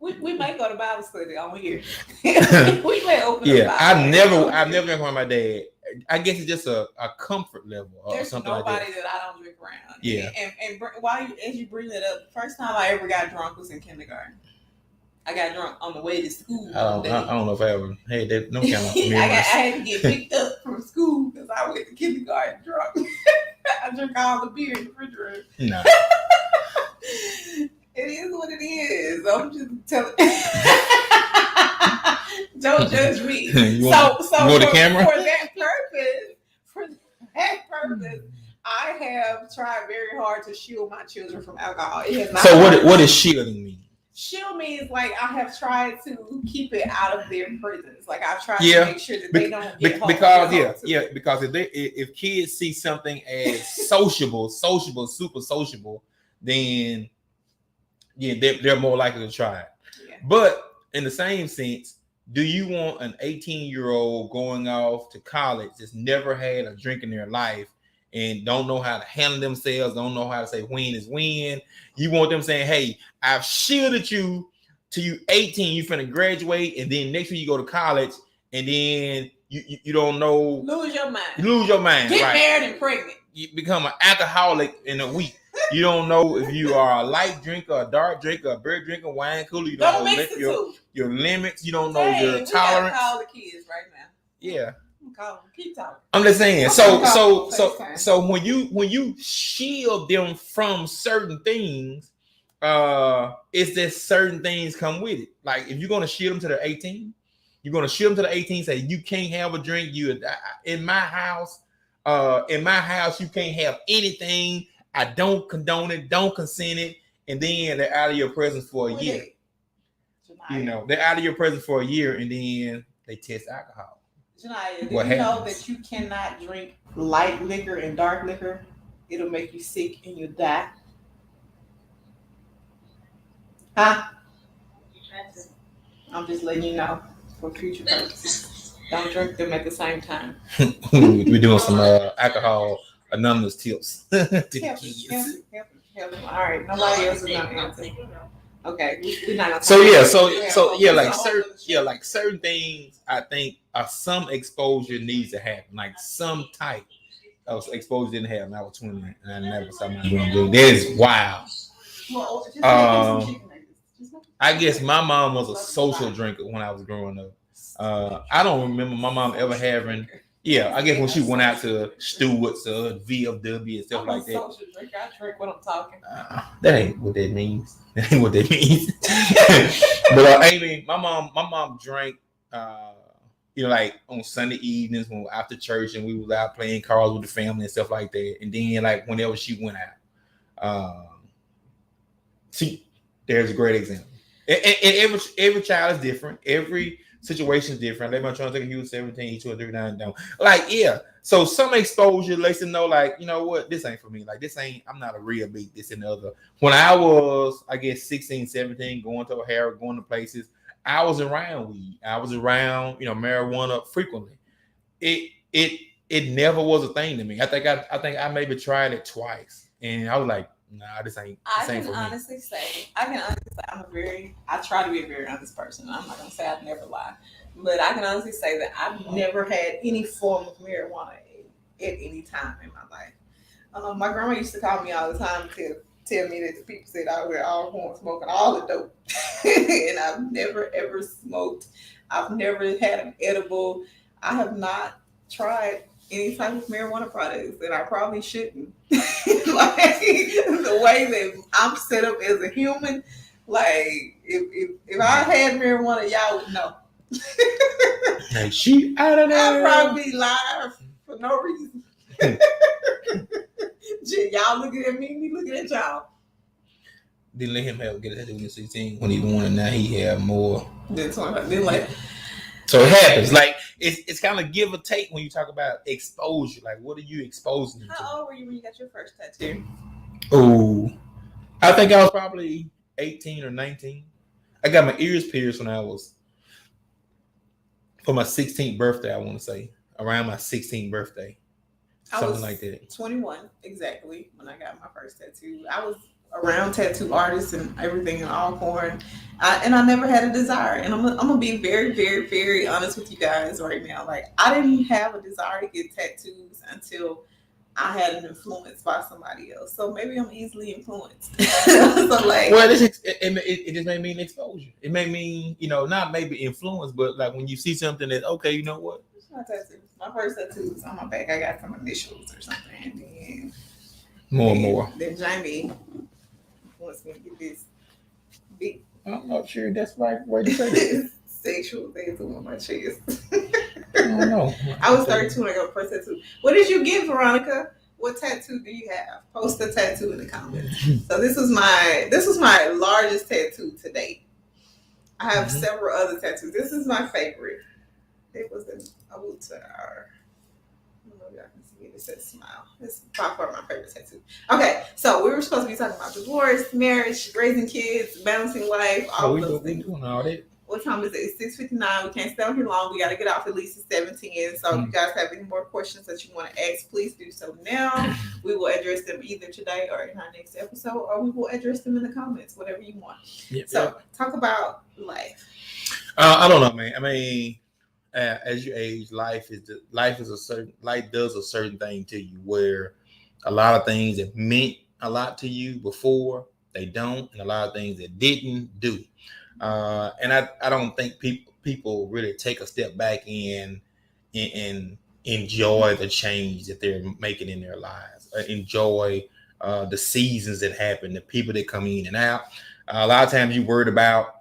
We might go to Bible study on here. We may open. Yeah, I've never drank around my dad. I guess it's just a comfort level or There's something nobody like that I don't drink around. Yeah. And while as you bring that up, the first time I ever got drunk was in kindergarten. I got drunk on the way to school. I don't know if I ever had that. No kind of I had to get picked up from school because I went to kindergarten drunk. I drank all the beer in the refrigerator. No. It is what it is. I'm just telling. Don't judge me. You want the camera? For that purpose, I have tried very hard to shield my children from alcohol. It has not So what does shielding mean? Shield means like I have tried to keep it out of their presence. Like I've tried to make sure that they don't get home. Because if kids see something as sociable, super sociable, then they're more likely to try it. Yeah. But in the same sense, do you want an 18-year-old going off to college that's never had a drink in their life and don't know how to handle themselves, don't know how to say when is when? You want them saying, hey, I've shielded you till you 18, you finna graduate, and then next week you go to college, and then you don't know. Lose your mind. Get right. Married and pregnant. You become an alcoholic in a week. You don't know if you are a light drinker, a dark drinker, a beer drinker, wine cooler. You don't know your limits. You don't know your tolerance. Call the kids right now. Yeah. Keep talking. I'm just saying. So when you shield them from certain things, it's that certain things come with it. Like if you're gonna shield them to the 18, you're gonna shield them to the 18. Say you can't have a drink. You in my house. You can't have anything. I don't condone it. Don't consent it. And then they're out of your presence for a year. You know, they're out of your presence for a year, and then they test alcohol. Janaya, do you know that you cannot drink light liquor and dark liquor? It'll make you sick and you'll die. Huh? I'm just letting you know for future purposes. Don't drink them at the same time. We're doing some alcohol anonymous tips. Help. All right, nobody else is gonna answer. Okay, we're not gonna like certain things. I think some exposure needs to happen. Like some type of exposure didn't happen. I was 20 and I never saw my doing good. That is wild. I guess my mom was a social drinker when I was growing up. I don't remember my mom ever having. Yeah, I guess when she went out to Stewart's or VFW and stuff like that. Social drinker. I drink what I'm talking. That ain't what that means. That ain't what that means. But I mean, my mom drank. Like on Sunday evenings when we were after church and we was out playing cards with the family and stuff like that. And then like whenever she went out, there's a great example. And every child is different. Every situation is different. Like my trying to take a huge 17, 2 or 3, 9 down. Like, yeah. So some exposure lets them know, like, you know what, this ain't for me. Like, I'm not a real big this and the other. When I was, I guess, 16, 17, going to O'Hara, going to places, I was around weed. I was around, marijuana frequently. It never was a thing to me. I think I maybe tried it twice. And I was like, nah, this ain't for me. I can honestly say I try to be a very honest person. I'm not gonna say I'd never lie, but I can honestly say that I've never had any form of marijuana at any time in my life. My grandma used to call me all the time to tell me that the people said I was all horn smoking all the dope, and I've never ever smoked. I've never had an edible. I have not tried any type of marijuana products, and I probably shouldn't. Like the way that I'm set up as a human, like if I had marijuana, y'all would know. Like, she out of there. I'd probably be live for no reason. Y'all looking at me looking at y'all. Didn't let him get a tattoo in 16 when he wanted. Now he have more. Then 25. Then like. So it happens. Like it's kind of give or take when you talk about exposure. Like, what are you exposing? How old were you when you got your first tattoo? Oh, I think I was probably 18 or 19. I got my ears pierced when I was for my 16th birthday. I want to say around my 16th birthday, something like that. 21 exactly when I got my first tattoo. I was around tattoo artists and everything in Alcorn, and I never had a desire. And I'm gonna be very, very, very honest with you guys right now. Like, I didn't have a desire to get tattoos until I had an influence by somebody else. So maybe I'm easily influenced. So like, well, it just may mean exposure. It may mean, not maybe influence, but like when you see something that, okay, you know what? My tattoos. My first tattoo was on my back. I got some initials or something, and then more. Then Jamey wants me to get this big. I'm not sure that's right way to say that. Sexual tattoo on my chest. I don't know. I was 32 when I got my first tattoo. What did you get, Veronica? What tattoo do you have? Post a tattoo in the comments. So this was my largest tattoo to date. I have several other tattoos. This is my favorite. It was an ode to our. I don't know if y'all can see it. It says smile. It's by far my favorite tattoo. Okay, so we were supposed to be talking about divorce, marriage, raising kids, balancing life, all those things. Doing all that. What time is it? It's 6:59. We can't stay on here long. We got to get off at least at 17. So if you guys have any more questions that you want to ask, please do so now. We will address them either today or in our next episode, or we will address them in the comments, whatever you want. Talk about life. I don't know, man. I mean, as you age, life does a certain thing to you where a lot of things that meant a lot to you before, they don't, and a lot of things that didn't do. And I don't think people really take a step back and enjoy the change that they're making in their lives, enjoy the seasons that happen, the people that come in and out. A lot of times you're worried about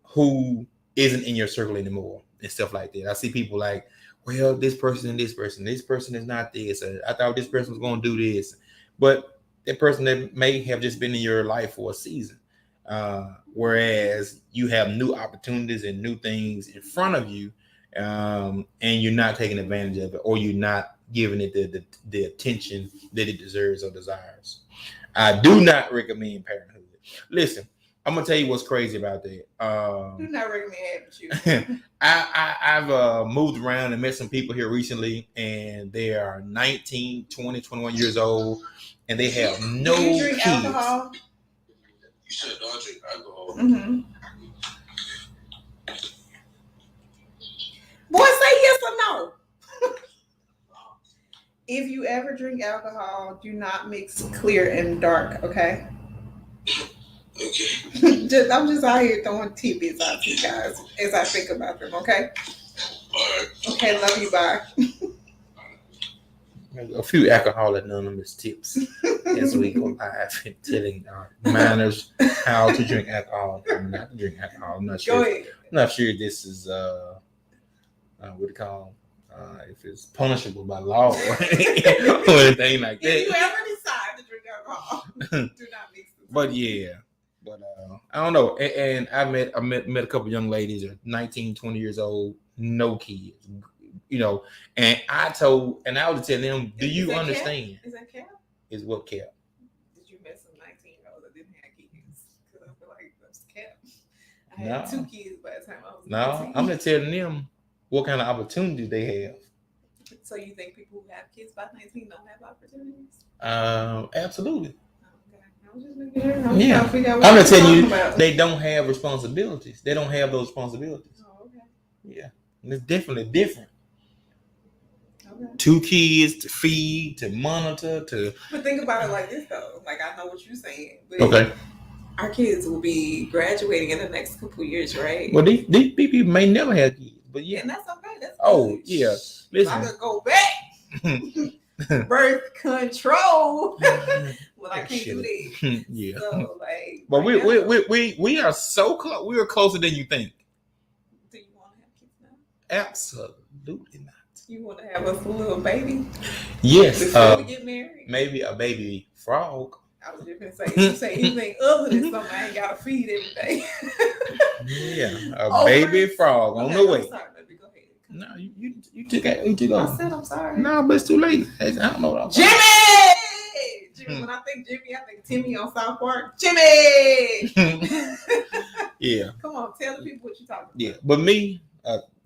who isn't in your circle anymore and stuff like that. I see people like, well, this person is not this. I thought this person was going to do this, but that person that may have just been in your life for a season. Whereas you have new opportunities and new things in front of you, and you're not taking advantage of it, or you're not giving it the attention that it deserves or desires. I do not recommend parenthood. Listen, I'm gonna tell you what's crazy about that. Do not recommend you. I've moved around and met some people here recently, and they are 19, 20, 21 years old, and they have no Do you drink kids. alcohol? You said don't drink alcohol. Mm-hmm. Boy, say yes or no. If you ever drink alcohol, do not mix clear and dark, okay? Okay. I'm just out here throwing tidbits out to you guys as I think about them, okay? All right. Okay, love you, bye. A few alcohol anonymous tips as we go live and telling minors how to drink alcohol and not to drink alcohol. I'm not sure. Go ahead. I'm not sure this is what do you call if it's punishable by law or anything like that. If you ever decide to drink alcohol, do not mix them. But yeah, I don't know. And I met a couple young ladies that are 19, 20 years old, no kids. And I was telling them, do you understand? Is that cap? Is what cap? Did you met some 19-year-olds that didn't have kids? Because I feel like that's cap. I had 2 kids by the time I was 19. I'm just telling them what kind of opportunities they have. So you think people who have kids by 19 don't have opportunities? Absolutely. Okay. I was just making sure. I'm just telling you, they don't have responsibilities. They don't have those responsibilities. Oh, okay. Yeah. And it's definitely different. Okay. 2 kids to feed, to monitor, to. But think about it like this, though. Like, I know what you're saying. But Okay. Our kids will be graduating in the next couple years, right? Well, these people may never have kids, but yeah. And that's okay. That's Oh, good. yeah. I Listen. could go back. birth control. Well, I can't do that. Yeah. So, like, But right we are so close. We are closer than you think. do you want to have kids now? Absolutely not. You want to have us a little baby Yes. before we get married? Maybe a baby frog. I was just gonna say, if you say anything other than something I ain't gotta feed every day. Yeah, a baby frog on the way. I'm sorry, baby. Go ahead. No, you took it. You took I off. said I'm sorry. No, but it's too late. I don't know what I'm Jimmy! Jimmy, when I think Jimmy, I think Timmy on South Park. Jimmy! Yeah. Come on, tell the people what you're talking about. Yeah, but me,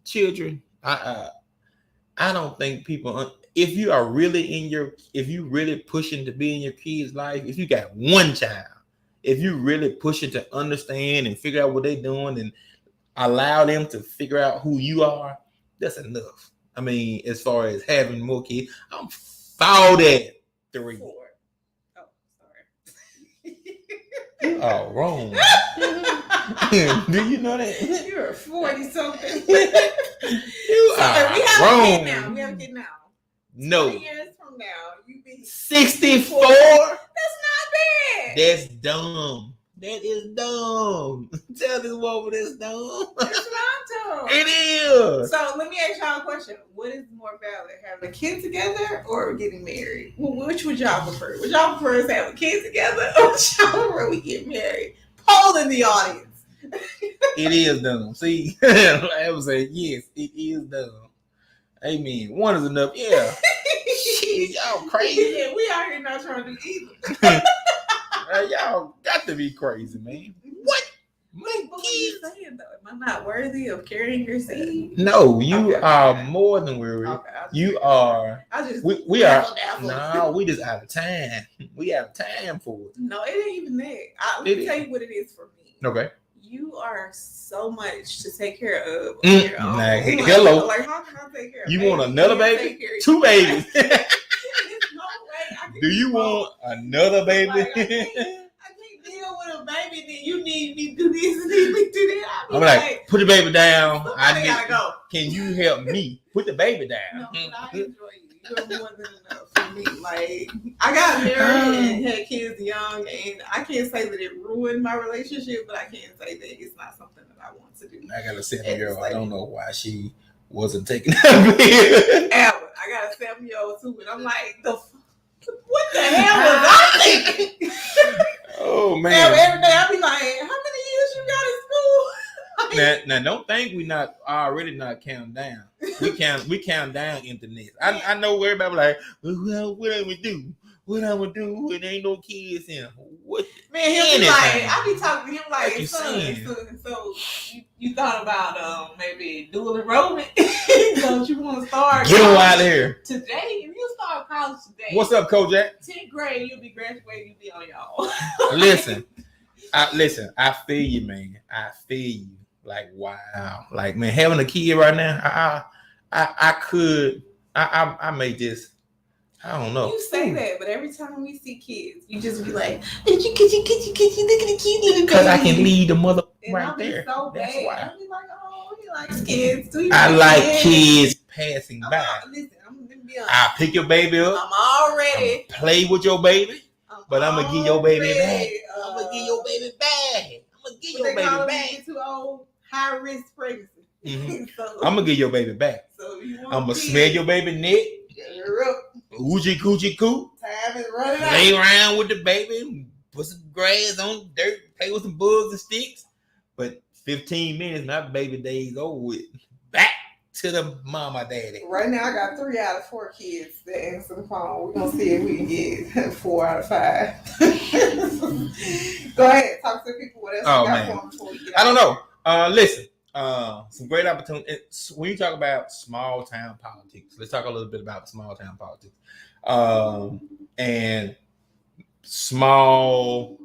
children, I don't think people. If you are really if you really pushing to be in your kid's life, if you got one child, if you really pushing to understand and figure out what they're doing and allow them to figure out who you are, that's enough. I mean, as far as having more kids, I'm 43. 4. Oh, sorry. Oh, wrong. Do you know that? You're 40 something. You are we have wrong. a kid now. We have a kid now. No. 20 years from now, you be 64? That's not bad. That's dumb. That is dumb. Tell this woman that's dumb. It's not dumb. It is. So let me ask y'all a question. What is more valid, having a kid together or getting married? Well, which would y'all prefer? Would y'all prefer us have a kid together or would y'all prefer we get married? Poll in the audience. It is dumb. See, I would say yes, it is dumb. Amen. One is enough. Yeah. Shit, y'all crazy. Yeah, we out here not trying to do either. Y'all got to be crazy, man. What? But what are you saying though? Am I not worthy of carrying your seed? No, you Okay, are okay. more than worthy. Okay, You are. I just We are. dazzle. No, we just out of time. We out of time for it. No, it ain't even that. Let me tell you what it is for me. Okay. You are so much to take care of. On Mm, your own. nah, Like, hello. Like, how can I take care of You baby? want another You can't baby? take care of 2 you. babies. There's no way I can Do you do both. want another baby? Like, I can't deal with a baby, then you need me to do this and need me to do that. I'm like, put the baby down. Somebody gotta go. Can you help me put the baby down? No, but I enjoy you. You're more than enough for me. Like, I got married and had kids young, and I can't say that it ruined my relationship, but I can say that it's not something that I want to do. I got a 7-year-old. It's like- I don't know why she wasn't taking that. Albert, I got a 7-year-old too, and I'm like, what the hell was I thinking? Oh man! Every day I be like, how many years you got in school? Now, don't think we not already not counting down. We count down emptiness. I know everybody like, well, what am we do? What I'm gonna do when ain't no kids in? What? Man, he'll be Anything. like, I be talking to him like, What you saying? so you thought about maybe dual enrollment? Don't you want to start? Get them out of here. Today, if you start college today, What's up, Kojak? 10th grade, you'll be graduating, you'll be on y'all. Listen, I feel you, man. I feel you. Like, wow. Like, man, having a kid right now, I may just, I don't know. You say that, but every time we see kids, you just be like, could you, look at the cute little baby. Because I can lead the mother And right I'll be there. so That's bad. why. I'll be like, oh, he likes kids. Do you I like kids passing by. Listen, I'm gonna be honest. I pick your baby up, I'm already. play with your baby, but I'm gonna give your baby back. already, I'm gonna give your baby back. I'm gonna give what your they call baby it when you back. get too old, high risk pregnancy. Mhm. So, I'm gonna give your baby back. so you want I'm gonna kids, smell your baby neck, you're up. oochie coochie coo, Time is running out. play around with the baby, put some grass on dirt, play with some bugs and sticks. But 15 minutes, my baby days over with. Back to the mama daddy. Right now, I got 3 out of 4 kids that answer the phone. We're gonna see if we can get 4 out of 5. Go ahead, talk to the people. What else Oh, you got man. for them before we get I out? don't know. Listen, some great opportunities. When you talk about small town politics, let's talk a little bit about small town politics. And small,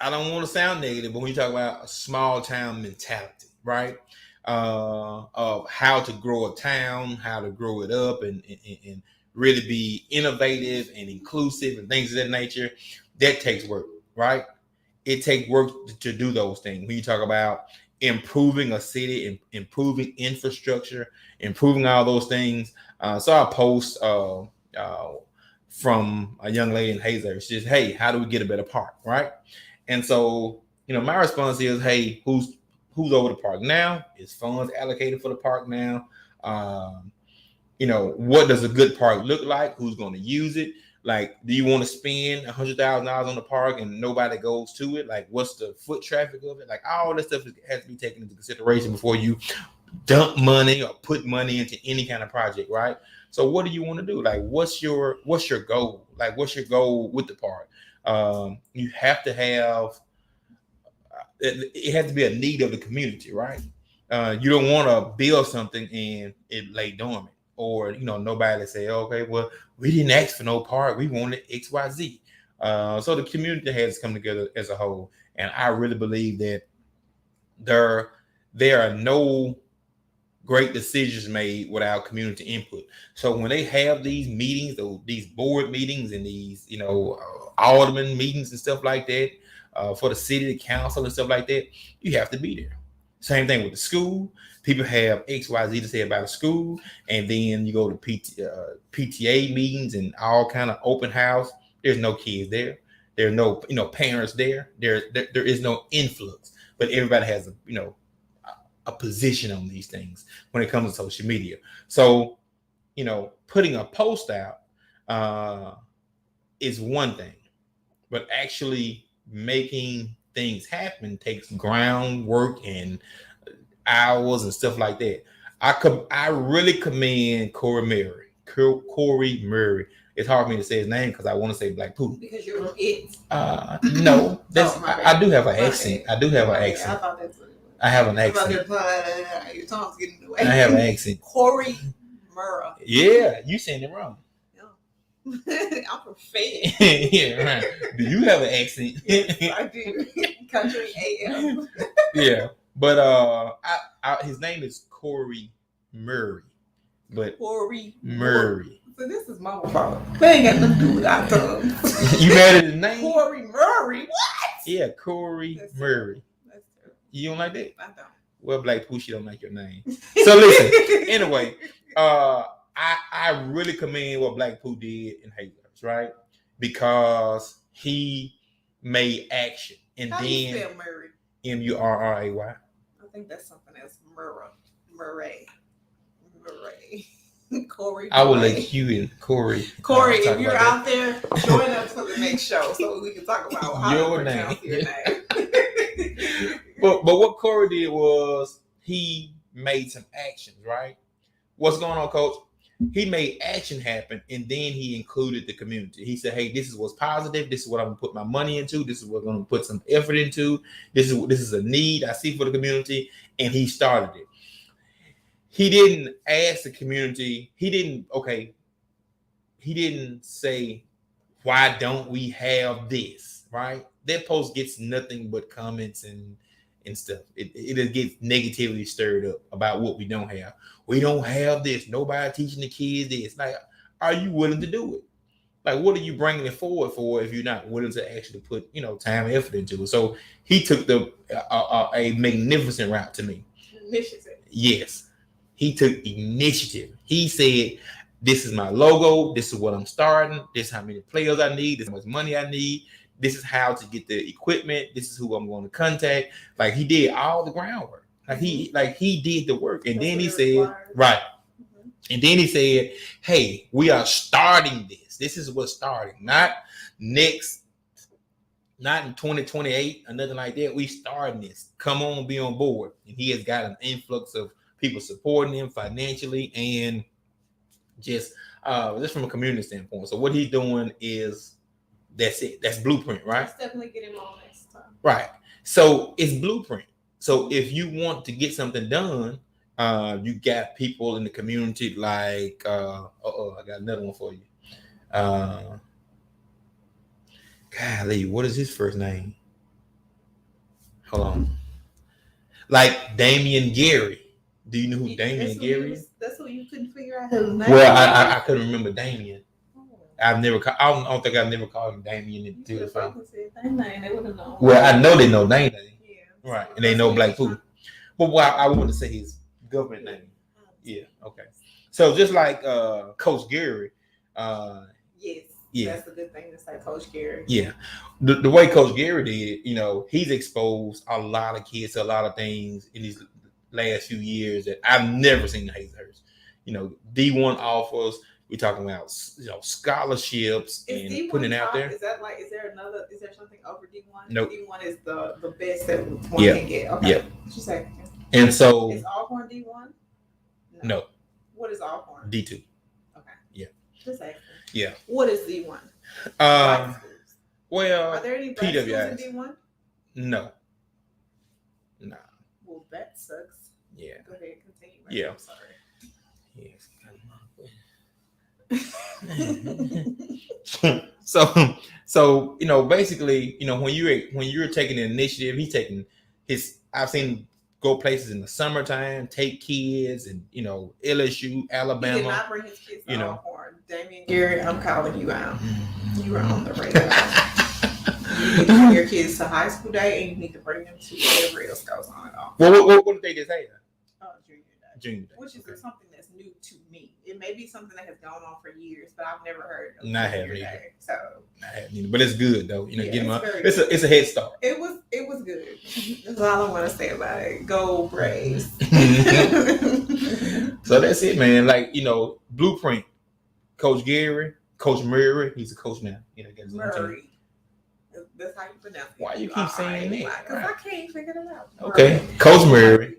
I don't want to sound negative, but when you talk about a small town mentality, right? Of how to grow a town, how to grow it up, and really be innovative and inclusive and things of that nature, that takes work, right? It takes work to do those things. When you talk about improving a city, improving infrastructure, improving all those things. Saw a post from a young lady in Hazer. She says, "Hey, how do we get a better park?" Right? And so, my response is, "Hey, who's over the park now? Is funds allocated for the park now? What does a good park look like? Who's going to use it? Like, do you want to spend $100,000 on the park and nobody goes to it? Like, what's the foot traffic of it? Like, all this stuff has to be taken into consideration before you dump money or put money into any kind of project, right? So, what do you want to do? Like, what's your goal? Like, what's your goal with the park? You have to have it has to be a need of the community, right? You don't want to build something and it lay dormant. Or nobody say, okay, well, we didn't ask for no park, we wanted XYZ. So the community has come together as a whole, and I really believe that there are no great decisions made without community input. So when they have these meetings, these board meetings, and these alderman meetings and stuff like that, for the city, the council and stuff like that, you have to be there. Same thing with the school. People have XYZ to say about a school, and then you go to PTA meetings and all kind of open house. There's no kids there. There's no parents there. There is no influx. But everybody has a position on these things when it comes to social media. So putting a post out is one thing, but actually making things happen takes groundwork and hours and stuff like that. I really commend Corey Murray. It's hard for me to say his name because I want to say Black Pooh. Because you're it. No, I do have an accent. I do have an accent. I thought that's what it was. I have an accent. Your tongue's getting in the way. I have an accent. Corey Murray. Yeah, you saying it wrong. I'm from Fed. Yeah, right. Do you have an accent? Yes, I do. Country AM. Yeah, but his name is Corey Murray. But Corey Murray. So this is my fault. They ain't got nothing to do with our tongues. You mad at his name? Corey Murray. What? Yeah, Corey Murray. That's terrible. You don't like that? I don't. Well, Black Pooh, she don't like your name. So listen. Anyway, I really commend what Black Pooh did in Hazers, right? Because he made action, and How then do you spell Murray? Murray. I think that's something else. Murray. Corey. I will let you and Corey. Corey, if you're out there, join us for the next show so we can talk about how your to name. pronounce your name. But what Corey did was he made some actions, right? What's going on, Coach? He made action happen, and then he included the community. He said, "Hey, this is what's positive. This is what I'm gonna put my money into. This is what I'm gonna put some effort into. This is a need I see for the community," and he started it. He didn't ask the community. He didn't say, "Why don't we have this?" Right? That post gets nothing but comments and stuff. It gets negatively stirred up about what we don't have. We don't have this. Nobody teaching the kids this. Like, are you willing to do it? Like, what are you bringing it forward for if you're not willing to actually put time and effort into it? So he took a magnificent route to me. Initiative. Yes, he took initiative. He said, "This is my logo. This is what I'm starting. This is how many players I need. This is how much money I need. This is how to get the equipment. This is who I'm going to contact." Like, he did all the groundwork. Like he did the work. And then he said, right. And then he said, "Hey, we are starting this. This is what's starting. Not in 2028 or nothing like that. We starting this. Come on, be on board." And he has got an influx of people supporting him financially and just from a community standpoint. So what he's doing is that's it. That's blueprint, right? Let's definitely get him on next time. Right. So it's blueprint. So if you want to get something done, you got people in the community like I got another one for you. Golly, what is his first name? Hold on. Like Damian Gary. Do you know who Damian Gary is? That's who you couldn't figure out his name. Well, I couldn't remember Damian. I don't think I've never called him Damian until the phone. Well, I know they know Damian. Yeah. Right, and they know Black Pooh. But I want to say his government name. Yeah, okay. So just like Coach Gary, Yes. yeah, That's a good thing to say, Coach Gary. yeah. The way Coach Gary did, he's exposed a lot of kids to a lot of things in these last few years that I've never seen in Hazelhurst. D1 offers. We're talking about scholarships Is and D1 putting it out there. Is there something over D1? Nope. D1 is the best that one can get. Okay. Yeah. What you say? And so is Alcorn D1? No. What is Alcorn? D2. Okay. Yeah. Just asking. Yeah. What is D1? Well, are there any black schools in D1? No. Well, that sucks. Yeah. Go ahead, continue. Yeah. I'm sorry. Yes. so basically, when you're taking the initiative, he's taking I've seen go places in the summertime, take kids, and LSU, Alabama. He did not bring his kids to Alcorn. Jamey, Gary, I'm calling you out. You are on the radar. You need to bring your kids to high school day, and you need to bring them to whatever else goes on at all. Well, what did they just say? Junior day. Which is something that's new to me. It may be something that has gone on for years, but I've never heard of Junior day. So I haven't either. But it's good though. Get them up. It's a head start. It was good. That's all I want to say about it. Go Braves. So that's it, man. Blueprint. Coach Gary, Coach Murray. He's a coach now. Murray. That's how you pronounce it. Why you keep saying that? Because I can't figure it out. Okay, Murray. Coach Murray.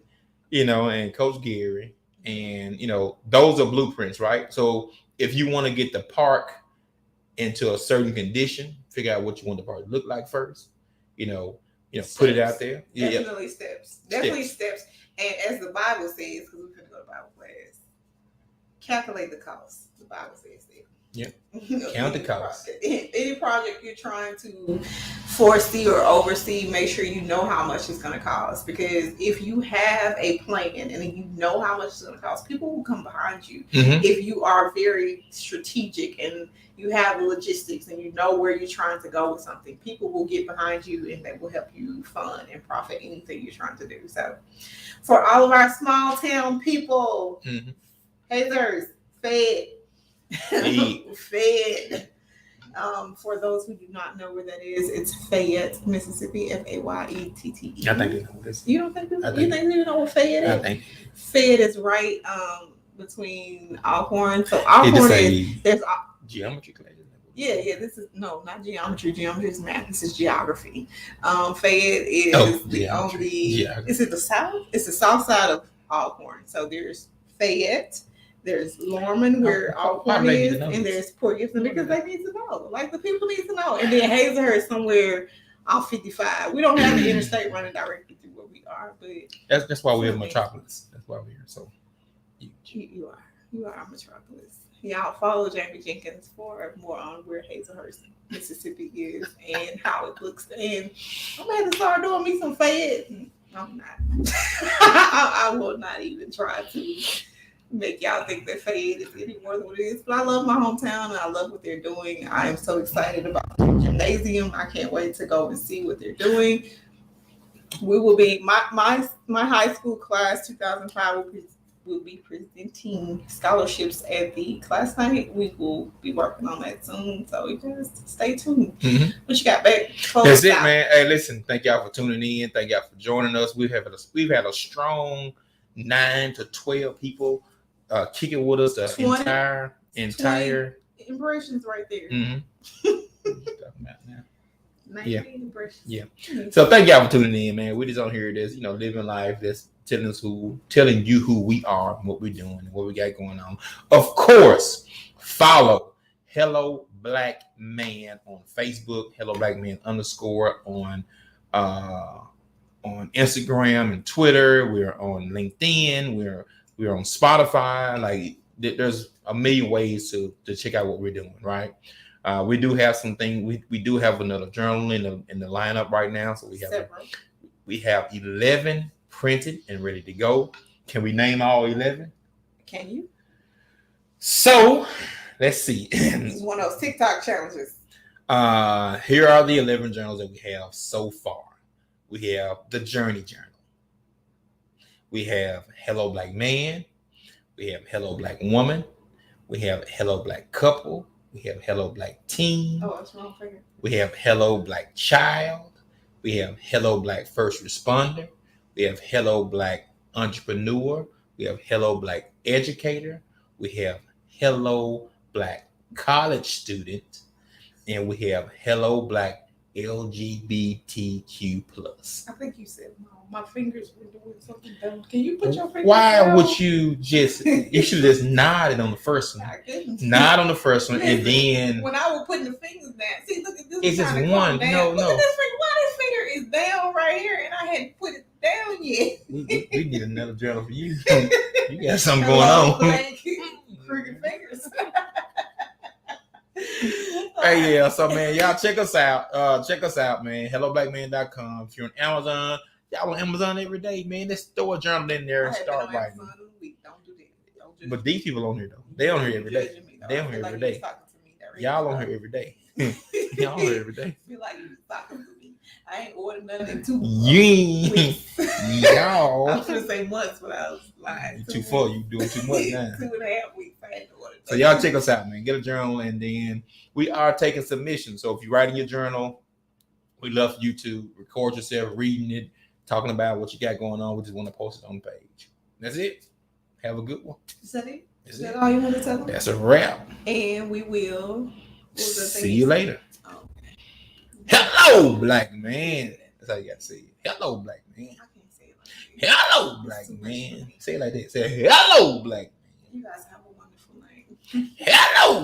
And Coach Gary, and those are blueprints, right? So if you want to get the park into a certain condition, figure out what you want the park to look like first. Steps. Put it out there. Definitely steps. Definitely steps. And as the Bible says, because we're going to go to Bible class, calculate the cost. The Bible says that. Yeah. Count the cost. Any project you're trying to foresee or oversee, make sure you know how much it's going to cost. Because if you have a plan and you know how much it's going to cost, people will come behind you. Mm-hmm. If you are very strategic and you have logistics and you know where you're trying to go with something, people will get behind you and they will help you fund and profit anything you're trying to do. So for all of our small town people, mm-hmm. Hazers, Fed. Fayette. For those who do not know where that is, it's Fayette, Mississippi, Fayette. I think you know this. You don't think you know what Fayette is? I think Fayette is right between Alcorn. So Alcorn there's geometry class. Yeah. This is not geometry. Geometry is math. This is geography. Fayette is the only. Is it the south? It's the south side of Alcorn. So there's Fayette. There's Lorman, where Alcorn is, and there's Port Gibson, because they need to know. Like, the people need to know. And then Hazelhurst somewhere off 55. We don't have the interstate running directly through where we are, but that's why we're in Metropolis. That's why we're here. So you are Metropolis. Y'all follow Jamey Jenkins for more on where Hazelhurst, Mississippi is and how it looks. And I'm gonna have to start doing me some Fayette. I'm not. I will not even try to make y'all think that Fayette is any more than what it is. But I love my hometown and I love what they're doing. I am so excited about the gymnasium. I can't wait to go and see what they're doing. We will be my high school class 2005 will be presenting scholarships at the class night. We will be working on that soon. So just stay tuned. Mm-hmm. What you got, babe? That's it, man. Hey, listen, thank y'all for tuning in. Thank y'all for joining us. We've had a strong 9 to 12 people kicking with us the entire impressions right there. Mm-hmm. Yeah. Impressions. Yeah. So thank y'all for tuning in, man. We just on here that's living life, that's telling you who we are and what we're doing and what we got going on. Of course, follow Hello Black Man on Facebook, Hello Black Man _ on Instagram and Twitter. We're on LinkedIn. We're on Spotify. Like, there's a million ways to check out what we're doing, right? We do have something. We do have another journal in the lineup right now. So we have 11 printed and ready to go. Can we name all 11? Can you? So let's see. This is one of those TikTok challenges. Here are the 11 journals that we have so far. We have the Journey Journal. We have Hello Black Man. We have Hello Black Woman. We have Hello Black Couple. We have Hello Black Teen. Oh, that's wrong finger. We have Hello Black Child. We have Hello Black First Responder. We have Hello Black Entrepreneur. We have Hello Black Educator. We have Hello Black College Student. And we have Hello Black LGBTQ+. I think you said my fingers were doing something dumb. Can you put your fingers Why down? would you just, you should just nodded on the first one. I couldn't. Nod on the first one and then When I was putting the fingers down, see, look at this. It's just trying to one. calm down. No, Look no. at this finger. Why this finger is down right here and I hadn't put it down yet? we need another journal for you. You got something going on. Crooked fingers. Hey, yeah. So, man, y'all check us out. Check us out, man. HelloBlackMan.com. If you're on Amazon, y'all on Amazon every day, man. Let's throw a journal in there and start writing. Don't do that. Don't do But these people on here, though. They on here every day. They on here every day. Y'all on here every day. Y'all on here every day. Feel like you talking to me. I ain't ordered nothing in 2 weeks. Y'all. I was gonna say months, but I was lying. You too full. You doing too much now. 2.5 weeks. I had to order. So y'all check us out, man. Get a journal, and then we are taking submissions. So if you're writing your journal, we love for you to record yourself reading it, talking about what you got going on. We just want to post it on the page. That's it. Have a good one. Is that it? That's Is that it. all you want to tell them? That's a wrap. And we will. See you later. Oh, okay. Hello, black man. That's how you got to say it. Hello, black man. I can't say it like that. Hello, black man. Say it like that. Say hello, black man. You guys have a wonderful night. Hello.